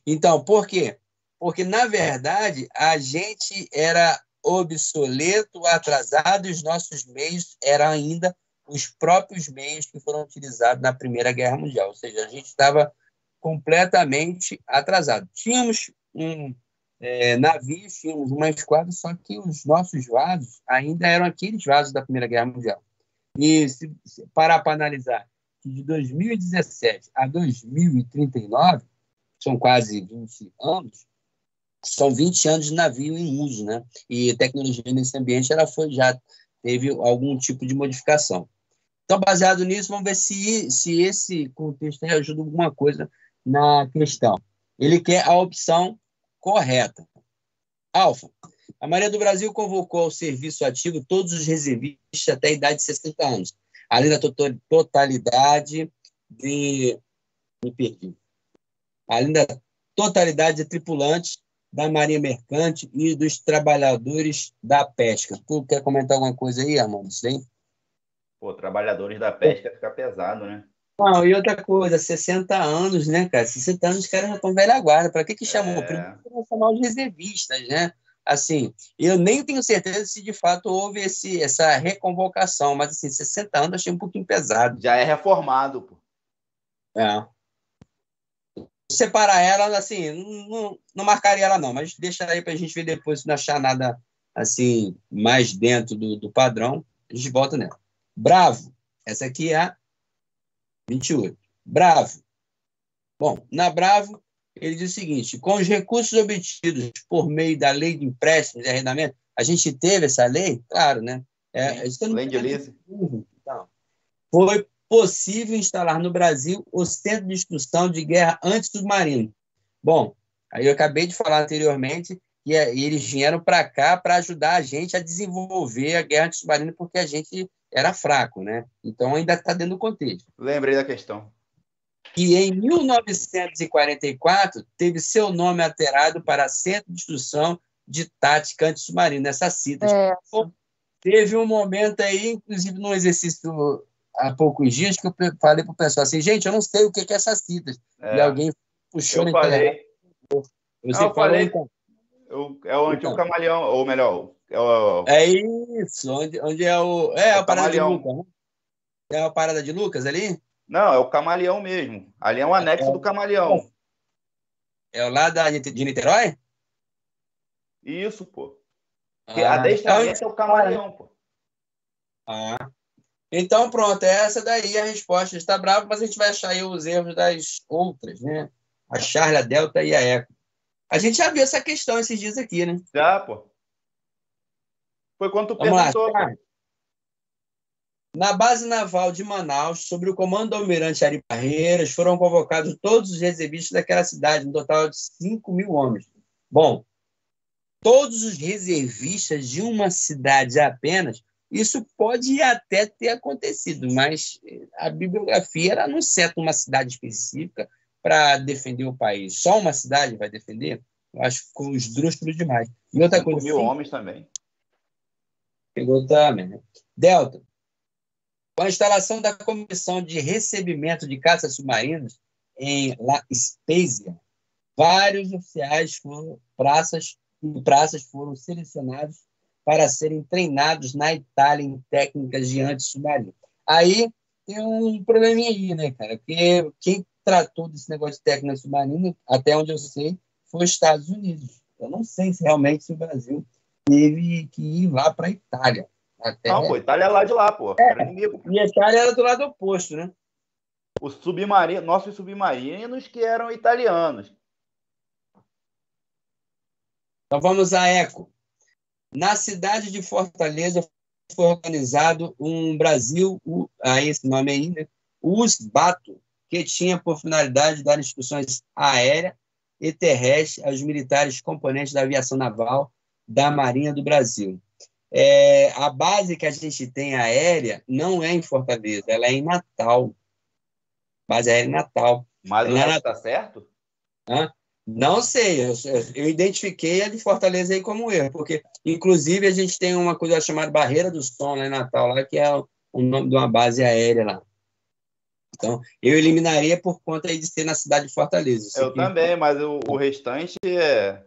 Então, por quê? Porque, na verdade, a gente era obsoleto, atrasado, e os nossos meios eram ainda os próprios meios que foram utilizados na Primeira Guerra Mundial. Ou seja, a gente estava completamente atrasado. Tínhamos navios, tínhamos uma esquadra, só que os nossos vasos ainda eram aqueles vasos da Primeira Guerra Mundial. E se parar para analisar que de 2017 a 2039, são quase 20 anos, são 20 anos de navio em uso, né? E a tecnologia nesse ambiente já teve algum tipo de modificação. Então, baseado nisso, vamos ver se esse contexto aí ajuda alguma coisa na questão. Ele quer a opção correta. Alfa. A Marinha do Brasil convocou ao serviço ativo todos os reservistas até a idade de 60 anos. além da totalidade de... Me perdi. Além da totalidade de tripulantes da Marinha Mercante e dos trabalhadores da pesca. Tu quer comentar alguma coisa aí, Armando? Sim? Pô, trabalhadores da pesca fica pesado, né? Não, e outra coisa, 60 anos, né, cara? 60 anos os caras já estão velha guarda. Para que chamou? Primeiro Nacional de Reservistas, né? Assim, eu nem tenho certeza se de fato houve essa reconvocação, mas assim, 60 anos eu achei um pouquinho pesado. Já é reformado, pô. É. Separar ela, assim, não marcaria ela não, mas deixa aí para a gente ver depois, se não achar nada assim, mais dentro do padrão, a gente volta nela. Bravo, essa aqui é a 28. Bravo. Bom, na Bravo, ele diz o seguinte: com os recursos obtidos por meio da lei de empréstimos e arrendamento, a gente teve essa lei? Claro, né? Lei de lease. Então, foi possível instalar no Brasil o Centro de Instrução de Guerra Antissubmarino. Bom, aí eu acabei de falar anteriormente que eles vieram para cá para ajudar a gente a desenvolver a guerra antissubmarina porque a gente era fraco, né? Então ainda está dentro do contexto. Lembrei da questão. E em 1944 teve seu nome alterado para Centro de Instrução de Tática Antissubmarina. Essa cita. Teve um momento aí, inclusive num exercício há poucos dias, que eu falei para o pessoal assim, gente, eu não sei o que é essas citas. E alguém puxou eu falei. Você eu falou, falei. então. É o antigo camaleão, ou melhor, é isso, onde é o... É a parada de camaleão. Lucas, né? É a parada de Lucas ali? Não, é o camaleão mesmo. Ali é um anexo do camaleão. É o lá de Niterói? Isso, pô. Porque adestramento é o camaleão, pô. Então, pronto, essa daí é a resposta. Está bravo, mas a gente vai achar aí os erros das outras, né? A Charlie, a Delta e a Eco. A gente já viu essa questão esses dias aqui, né? Já, pô. Foi quando tu Vamos perguntou, lá. pô. Na base naval de Manaus, sob o comando do almirante Ari Barreiras, foram convocados todos os reservistas daquela cidade, um total de 5.000 homens. Bom, todos os reservistas de uma cidade apenas, isso pode até ter acontecido, mas a bibliografia ela não seta uma cidade específica para defender o país. Só uma cidade vai defender? Eu acho que ficou esdrúxulo demais. E outra coisa, 5.000 homens também. Pegou também, né? Delta. Com a instalação da Comissão de Recebimento de Caças Submarinos em La Spezia, vários oficiais praças foram selecionados para serem treinados na Itália em técnicas de antissubmarino. Aí tem um probleminha aí, né, cara? Porque quem tratou desse negócio de técnica submarina, até onde eu sei, foi os Estados Unidos. Eu não sei se realmente o Brasil teve que ir lá para a Itália. Não, pô, Itália é lá de lá, pô. Era inimigo. E a Itália era do lado oposto, né? Nossos submarinos que eram italianos. Então vamos à Eco. Na cidade de Fortaleza foi organizado um Brasil, esse nome aí, né? USBATO, que tinha por finalidade dar instruções aéreas e terrestres aos militares componentes da aviação naval da Marinha do Brasil. A base que a gente tem aérea não é em Fortaleza, ela é em Natal. Base aérea em Natal. Mas o resto está certo? Não sei, eu identifiquei a de Fortaleza aí como erro, porque, inclusive, a gente tem uma coisa chamada Barreira do Som lá em Natal, lá, que é o nome de uma base aérea lá. Então, eu eliminaria por conta aí de ser na cidade de Fortaleza. Eu também, mas o restante é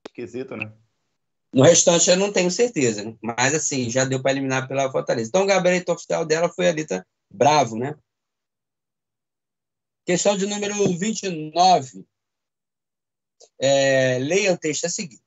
esquisito, né? No restante eu não tenho certeza, né? Mas, assim, já deu para eliminar pela Fortaleza. Então, o gabarito oficial dela foi ali, tá? Bravo, né? Questão de número 29. Leia o texto a seguir.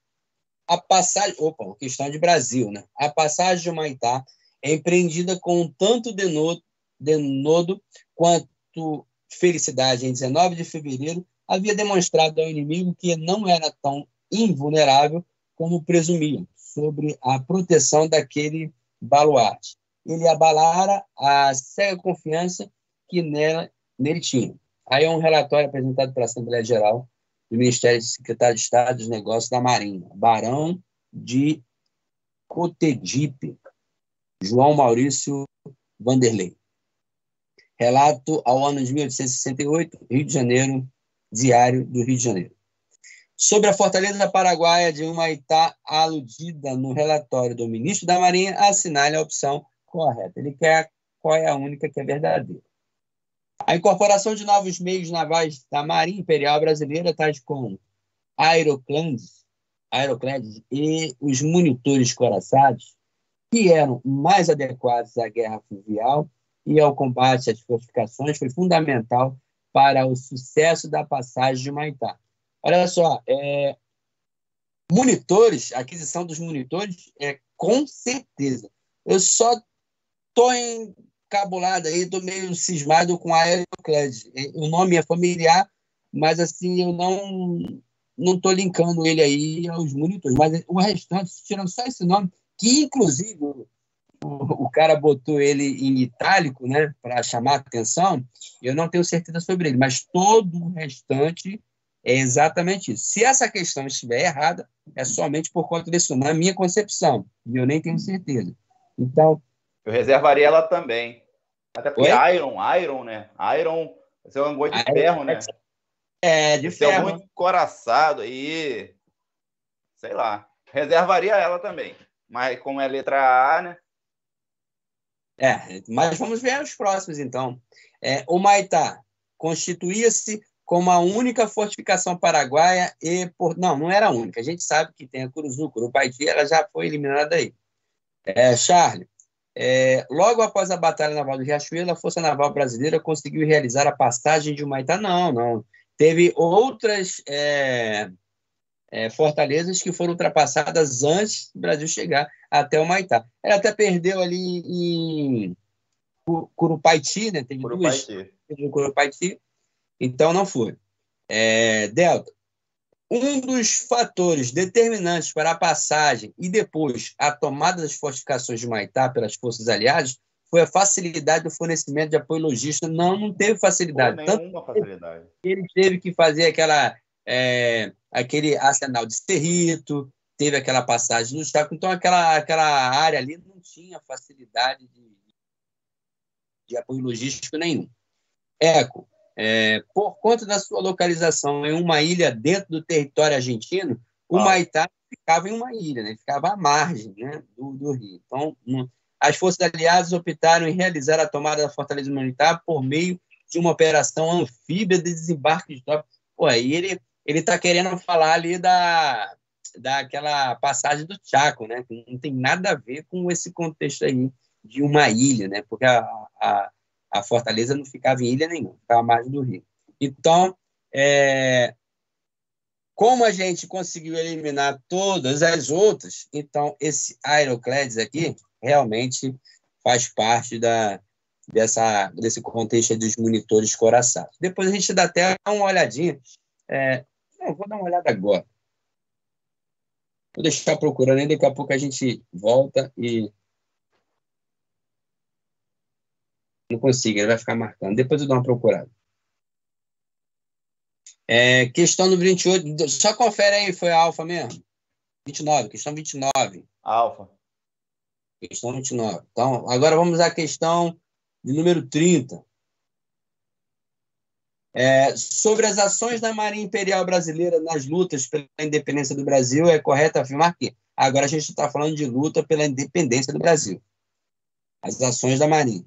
A passagem... questão de Brasil, né? A passagem de Humaitá é empreendida com tanto denodo quanto felicidade em 19 de fevereiro havia demonstrado ao inimigo que não era tão invulnerável como presumiam, sobre a proteção daquele baluarte. Ele abalara a cega confiança que nele tinha. Aí é um relatório apresentado pela Assembleia Geral do Ministério de Secretário de Estado dos Negócios da Marinha, Barão de Cotegipe, João Maurício Vanderlei. Relato ao ano de 1868, Rio de Janeiro, Diário do Rio de Janeiro. Sobre a fortaleza paraguaia de Humaitá, aludida no relatório do ministro da Marinha, assinale a opção correta. Ele quer qual é a única que é verdadeira. A incorporação de novos meios navais da Marinha Imperial Brasileira, tais como aeroclads e os monitores coraçados, que eram mais adequados à guerra fluvial e ao combate às fortificações, foi fundamental para o sucesso da passagem de Humaitá. Olha só, monitores, a aquisição dos monitores, com certeza. Eu só estou encabulado aí, estou meio cismado com a Aeroclad. O nome é familiar, mas assim, eu não estou linkando ele aí aos monitores. Mas o restante, tirando só esse nome, que inclusive o cara botou ele em itálico, né, para chamar a atenção, eu não tenho certeza sobre ele, mas todo o restante é exatamente isso. Se essa questão estiver errada, é somente por conta disso, na minha concepção, e eu nem tenho certeza. Então, eu reservaria ela também. Até porque oi? Iron, né? Iron, esse é um negócio de Iron, ferro, né? de esse é ferro. muito coraçado aí, sei lá. Reservaria ela também. Mas como é letra A, né? Mas vamos ver os próximos, então. Humaitá constituía-se como a única fortificação paraguaia não era a única. A gente sabe que tem a Curuzu, Curupaiti, ela já foi eliminada aí. Charlie, logo após a Batalha Naval do Riachuelo, a Força Naval Brasileira conseguiu realizar a passagem de Humaitá? Não. Teve outras fortalezas que foram ultrapassadas antes do Brasil chegar até Humaitá. Ela até perdeu ali em Curupaiti, né? Teve duas em Curupaiti, então não foi. Delta, um dos fatores determinantes para a passagem e depois a tomada das fortificações de Humaitá pelas forças aliadas foi a facilidade do fornecimento de apoio logístico. Não teve facilidade. Nenhuma facilidade. Ele teve que fazer aquele arsenal de Cerrito, teve aquela passagem no Chaco, então aquela área ali não tinha facilidade de apoio logístico nenhum. Por conta da sua localização em uma ilha dentro do território argentino, Humaitá ficava em uma ilha, né? Ficava à margem, né, do rio. Então, as forças aliadas optaram em realizar a tomada da fortaleza militar por meio de uma operação anfíbia de desembarque de tropas. Aí ele está querendo falar ali daquela passagem do Chaco, né? Que não tem nada a ver com esse contexto aí de uma ilha, né? Porque a fortaleza não ficava em ilha nenhuma, ficava à margem do rio. Então, como a gente conseguiu eliminar todas as outras, então esse Aeroclads aqui realmente faz parte desse contexto dos monitores coraçados. Depois a gente dá até uma olhadinha. Vou dar uma olhada agora. Vou deixar procurando, e daqui a pouco a gente volta e não consigo, ele vai ficar marcando. Depois eu dou uma procurada. Questão número 28. Só confere aí, foi a alfa mesmo? 29, questão 29. Alfa. Questão 29. Então, agora vamos à questão de número 30. Sobre as ações da Marinha Imperial Brasileira nas lutas pela independência do Brasil, é correto afirmar que agora a gente está falando de luta pela independência do Brasil. As ações da Marinha.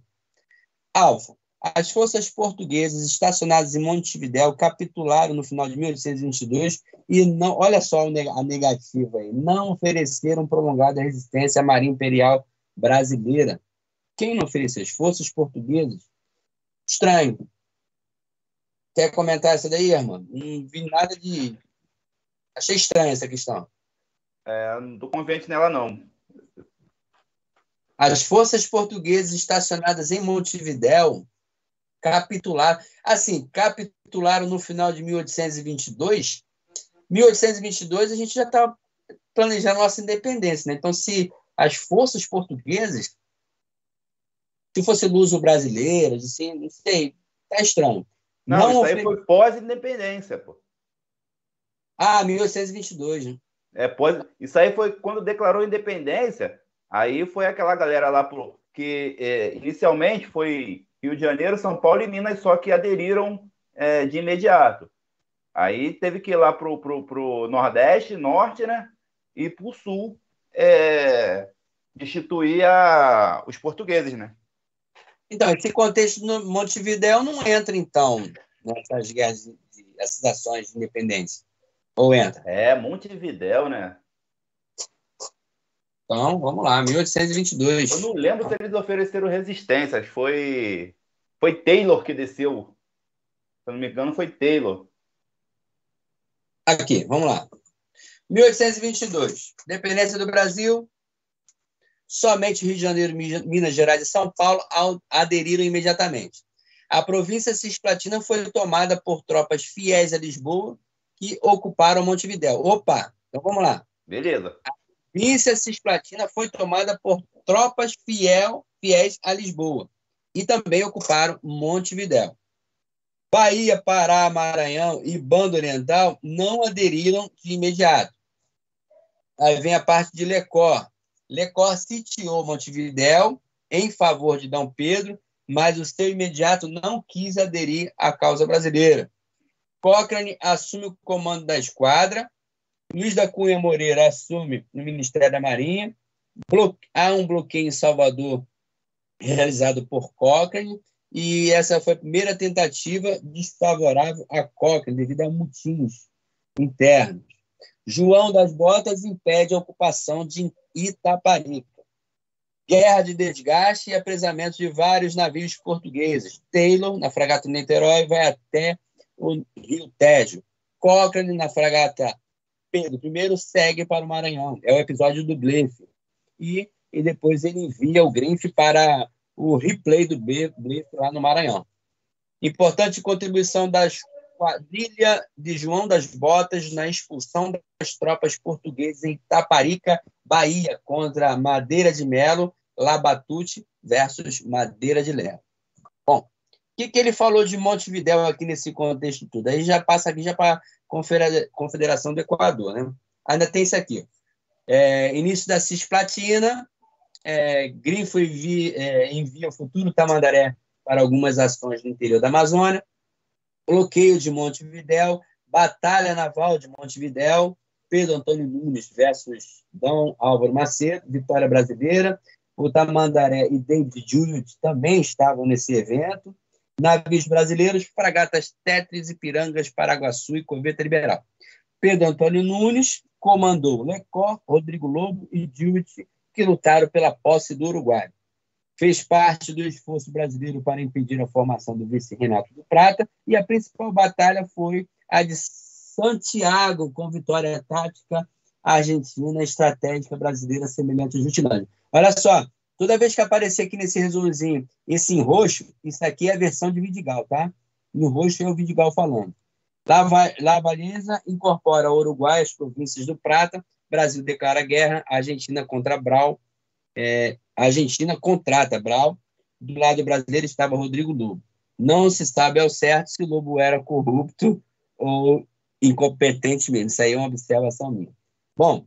Alfa. As forças portuguesas estacionadas em Montevidéu capitularam no final de 1822 e não, olha só a negativa aí, não ofereceram prolongada resistência à Marinha Imperial Brasileira. Quem não ofereceu? As forças portuguesas? Estranho. Quer comentar essa daí, irmão? Não vi nada de... Achei estranha essa questão. Não estou confiante nela, não. As forças portuguesas estacionadas em Montevidéu capitularam. Assim, capitularam no final de 1822. 1822 a gente já está planejando nossa independência, né? Então, se as forças portuguesas, se fosse luso-brasileiras, assim, não sei, tá estranho. Não, isso aí foi pós-independência, pô. 1822, né? Isso aí foi quando declarou independência. Aí foi aquela galera lá que inicialmente foi Rio de Janeiro, São Paulo e Minas, só que aderiram de imediato. Aí teve que ir lá para o Nordeste, Norte, né? E para o Sul destituir os portugueses, né? Então, esse contexto no Montevidéu não entra, então, nessas guerras, essas ações de independência. Ou entra? Montevidéu, né? Então, vamos lá, 1822. Eu não lembro se eles ofereceram resistências. Foi Taylor que desceu. Se eu não me engano, foi Taylor. Aqui, vamos lá. 1822. Independência do Brasil. Somente Rio de Janeiro, Minas Gerais e São Paulo aderiram imediatamente. A província cisplatina foi tomada por tropas fiéis a Lisboa, que ocuparam Montevidéu. Opa, então vamos lá. Beleza. A província cisplatina foi tomada por tropas fiéis a Lisboa, e também ocuparam Montevidéu. Bahia, Pará, Maranhão e Banda Oriental não aderiram de imediato. Aí vem a parte de Lecor. Lecor sitiou Montevidéu em favor de Dom Pedro, mas o seu imediato não quis aderir à causa brasileira. Cochrane assume o comando da esquadra, Luiz da Cunha Moreira assume o Ministério da Marinha, há um bloqueio em Salvador realizado por Cochrane, e essa foi a primeira tentativa desfavorável a Cochrane, devido a motins internos. João das Botas impede a ocupação de Itaparica. Guerra de desgaste e apresamento de vários navios portugueses. Taylor, na fragata Niterói, vai até o Rio Tejo. Cochrane, na fragata Pedro I, segue para o Maranhão. É o episódio do Blefe. E depois ele envia o Grinf para o replay do Blefe lá no Maranhão. Importante contribuição das quadrilha de João das Botas na expulsão das tropas portuguesas em Itaparica, Bahia, contra Madeira de Melo, Labatute versus Madeira de Léo. Bom, o que ele falou de Montevidéu aqui nesse contexto tudo? Aí já passa aqui já para a Confederação do Equador, né? Ainda tem isso aqui. Início da Cisplatina, Grifo envia o futuro Tamandaré para algumas ações no interior da Amazônia, bloqueio de Montevidéu, batalha naval de Montevidéu, Pedro Antônio Nunes versus Dom Álvaro Macedo, vitória brasileira. O Tamandaré e David Juliet também estavam nesse evento. Navios brasileiros, fragatas Tetris e Pirangas, Paraguaçu e Corveta Liberal. Pedro Antônio Nunes comandou Lecor, Rodrigo Lobo e Juliet, que lutaram pela posse do Uruguai. Fez parte do esforço brasileiro para impedir a formação do vice-reinato do Prata, e a principal batalha foi a de Santiago, com vitória tática argentina estratégica brasileira semelhante ao Jutilândia. Olha só, toda vez que aparecer aqui nesse resumozinho, esse em roxo, isso aqui é a versão de Vidigal, tá? No roxo é o Vidigal falando. Lavalesa incorpora o Uruguai, as províncias do Prata, Brasil declara guerra, Argentina contra Brau, a Argentina contrata Brau, do lado brasileiro estava Rodrigo Lobo. Não se sabe ao certo se Lobo era corrupto ou incompetente mesmo. Isso aí é uma observação minha. Bom, o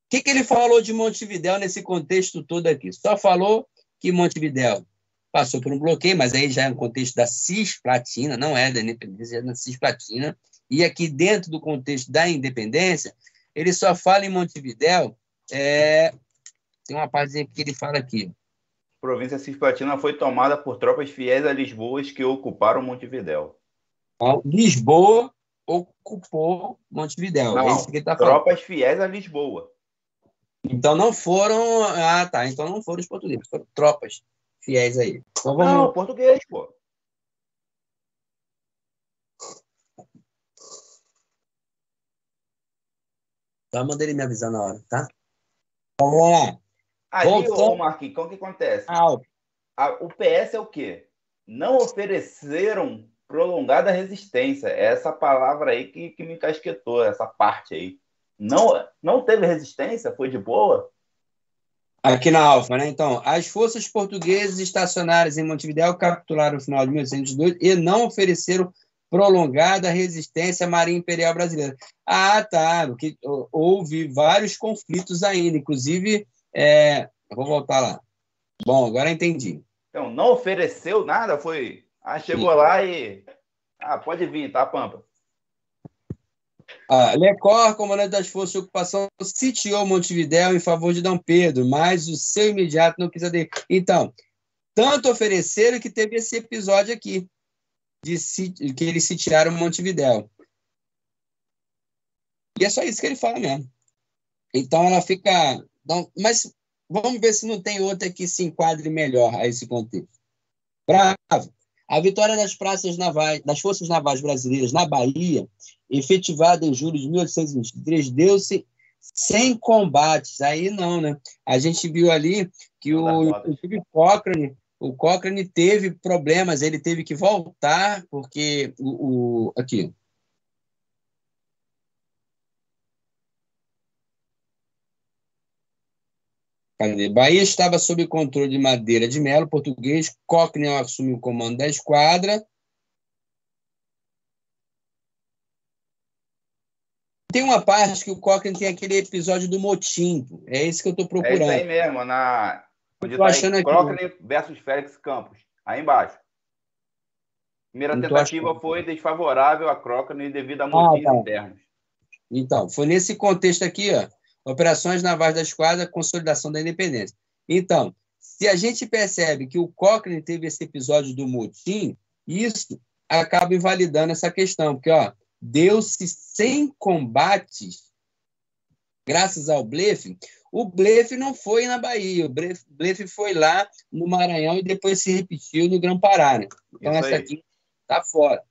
que ele falou de Montevidéu nesse contexto todo aqui? Só falou que Montevidéu passou por um bloqueio, mas aí já é um contexto da Cisplatina, não é da independência, é da Cisplatina. E aqui dentro do contexto da independência, ele só fala em Montevidéu. Tem uma parte que ele fala aqui. A província Cisplatina foi tomada por tropas fiéis a Lisboa que ocuparam Montevidéu. Então, Lisboa ocupou Montevidéu. Não, é isso que ele tá falando. Tropas fiéis a Lisboa. Então não foram... Então não foram os portugueses, foram tropas fiéis aí. Então, vamos... Não, português, pô. Tá, manda ele me avisar na hora, tá? Então, vamos lá. Ali, ô Marquinhos, o que acontece? O PS é o quê? Não ofereceram prolongada resistência. É essa palavra aí que me encasquetou, essa parte aí. Não teve resistência? Foi de boa? Aqui na Alfa, né? Então, as forças portuguesas estacionárias em Montevidéu capturaram no final de 1802 e não ofereceram prolongada resistência à Marinha Imperial Brasileira. Tá. Porque houve vários conflitos ainda, inclusive... eu vou voltar lá. Bom, agora entendi. Então, não ofereceu nada, foi... chegou lá e... pode vir, tá, Pampa? Lecor, comandante das forças de ocupação, sitiou Montevidéu em favor de Dom Pedro, mas o seu imediato não quis aderir. Então, tanto ofereceram que teve esse episódio aqui, que eles sitiaram Montevidéu. E é só isso que ele fala mesmo. Então, ela fica... Mas vamos ver se não tem outra que se enquadre melhor a esse contexto. Bravo. A vitória das Forças Navais Brasileiras na Bahia, efetivada em julho de 1823, deu-se sem combates. Aí não, né? A gente viu ali que o Cochrane teve problemas, ele teve que voltar, porque aqui. Bahia estava sob controle de Madeira de Melo, português. Cochrane assumiu o comando da esquadra. Tem uma parte que o Cochrane tem aquele episódio do motim. É esse que eu estou procurando. É isso aí mesmo, onde está aí, Cochrane versus Félix Campos, aí embaixo. Primeira tentativa foi desfavorável a Cochrane devido a motivos internos. Então, foi nesse contexto aqui, ó. Operações Navais da Esquadra, consolidação da independência. Então, se a gente percebe que o Cochrane teve esse episódio do motim, isso acaba invalidando essa questão, porque deu-se 100 combates graças ao blefe. O blefe não foi na Bahia, o blefe foi lá no Maranhão e depois se repetiu no Grã-Pará. Né? Então, essa aqui está fora.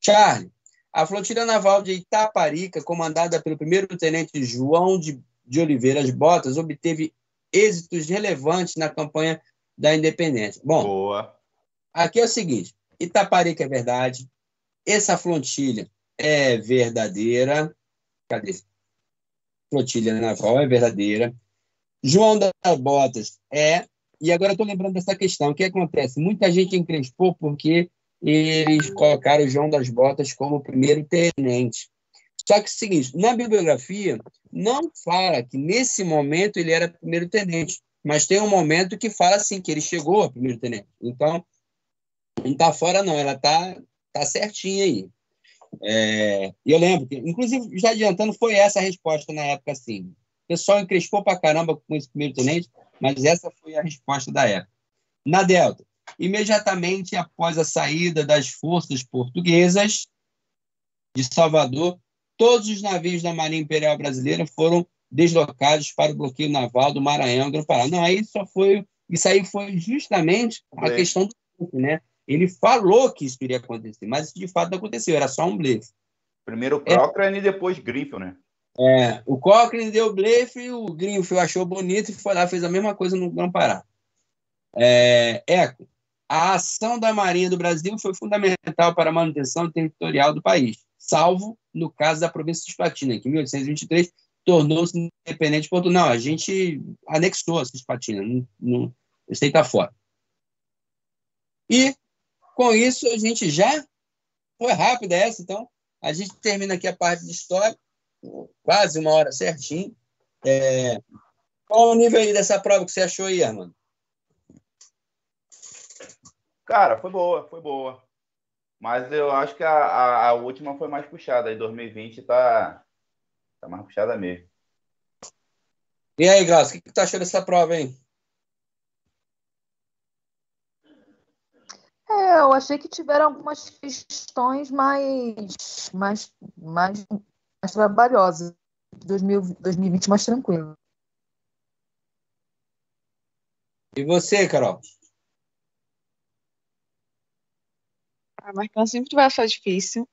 Charlie. A flotilha naval de Itaparica, comandada pelo primeiro-tenente João de Oliveira Botas, obteve êxitos relevantes na campanha da independência. Bom, boa. Aqui é o seguinte, Itaparica é verdade, essa flotilha é verdadeira, cadê? Flotilha naval é verdadeira, João das Botas e agora eu estou lembrando dessa questão, o que acontece? Muita gente encrespou porque eles colocaram o João das Botas como primeiro-tenente. Só que é o seguinte, na bibliografia, não fala que nesse momento ele era primeiro-tenente, mas tem um momento que fala assim, que ele chegou a primeiro-tenente. Então, não está fora não, ela está certinha aí. E eu lembro que, inclusive, já adiantando, foi essa a resposta na época, assim. O pessoal encrespou pra caramba com esse primeiro-tenente, mas essa foi a resposta da época. Na Delta, imediatamente após a saída das forças portuguesas de Salvador, todos os navios da Marinha Imperial Brasileira foram deslocados para o bloqueio naval do Maranhão e Grã-Pará. Não, isso aí foi justamente a questão do blefe, né? Ele falou que isso iria acontecer, mas isso de fato não aconteceu, era só um blefe. Primeiro Cochrane e depois Grinfield, né? O Cochrane deu blefe, o Grinfield achou bonito e foi lá, fez a mesma coisa no Grã-Pará. Eco. A ação da Marinha do Brasil foi fundamental para a manutenção territorial do país, salvo no caso da província de Cisplatina, que em 1823 tornou-se independente de Portugal. Não, a gente anexou a Cisplatina, isso aí está fora. E, com isso, a gente já... Foi rápida essa, então a gente termina aqui a parte de história, quase uma hora certinho. Qual o nível aí dessa prova que você achou aí, Armando? Cara, foi boa. Mas eu acho que a última foi mais puxada. Aí 2020 tá mais puxada mesmo. E aí, Glaucio, o que tu achou dessa prova, hein? Eu achei que tiveram algumas questões mais trabalhosas. 2020 mais tranquilo. E você, Carol? Marcão sempre vai achar difícil,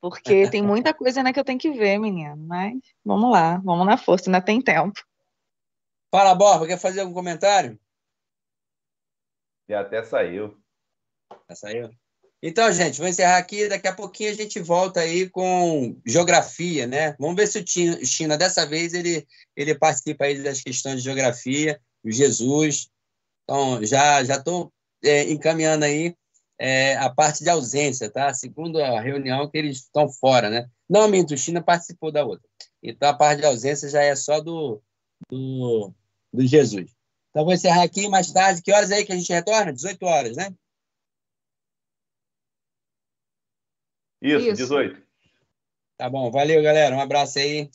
porque tem muita coisa, né, que eu tenho que ver, menino. Mas vamos lá, vamos na força, ainda tem tempo. Fala, Borba, quer fazer algum comentário? E até saiu. Já saiu? Então, gente, vou encerrar aqui. Daqui a pouquinho a gente volta aí com geografia, né? Vamos ver se o China, dessa vez, ele participa aí das questões de geografia, o Jesus. Então, já estou encaminhando aí a parte de ausência, tá? Segundo a reunião, que eles estão fora, né? Não, minto, o China participou da outra. Então, a parte de ausência já é só do Jesus. Então, vou encerrar aqui mais tarde. Que horas aí que a gente retorna? 18 horas, né? Isso, Isso. 18. Tá bom. Valeu, galera. Um abraço aí.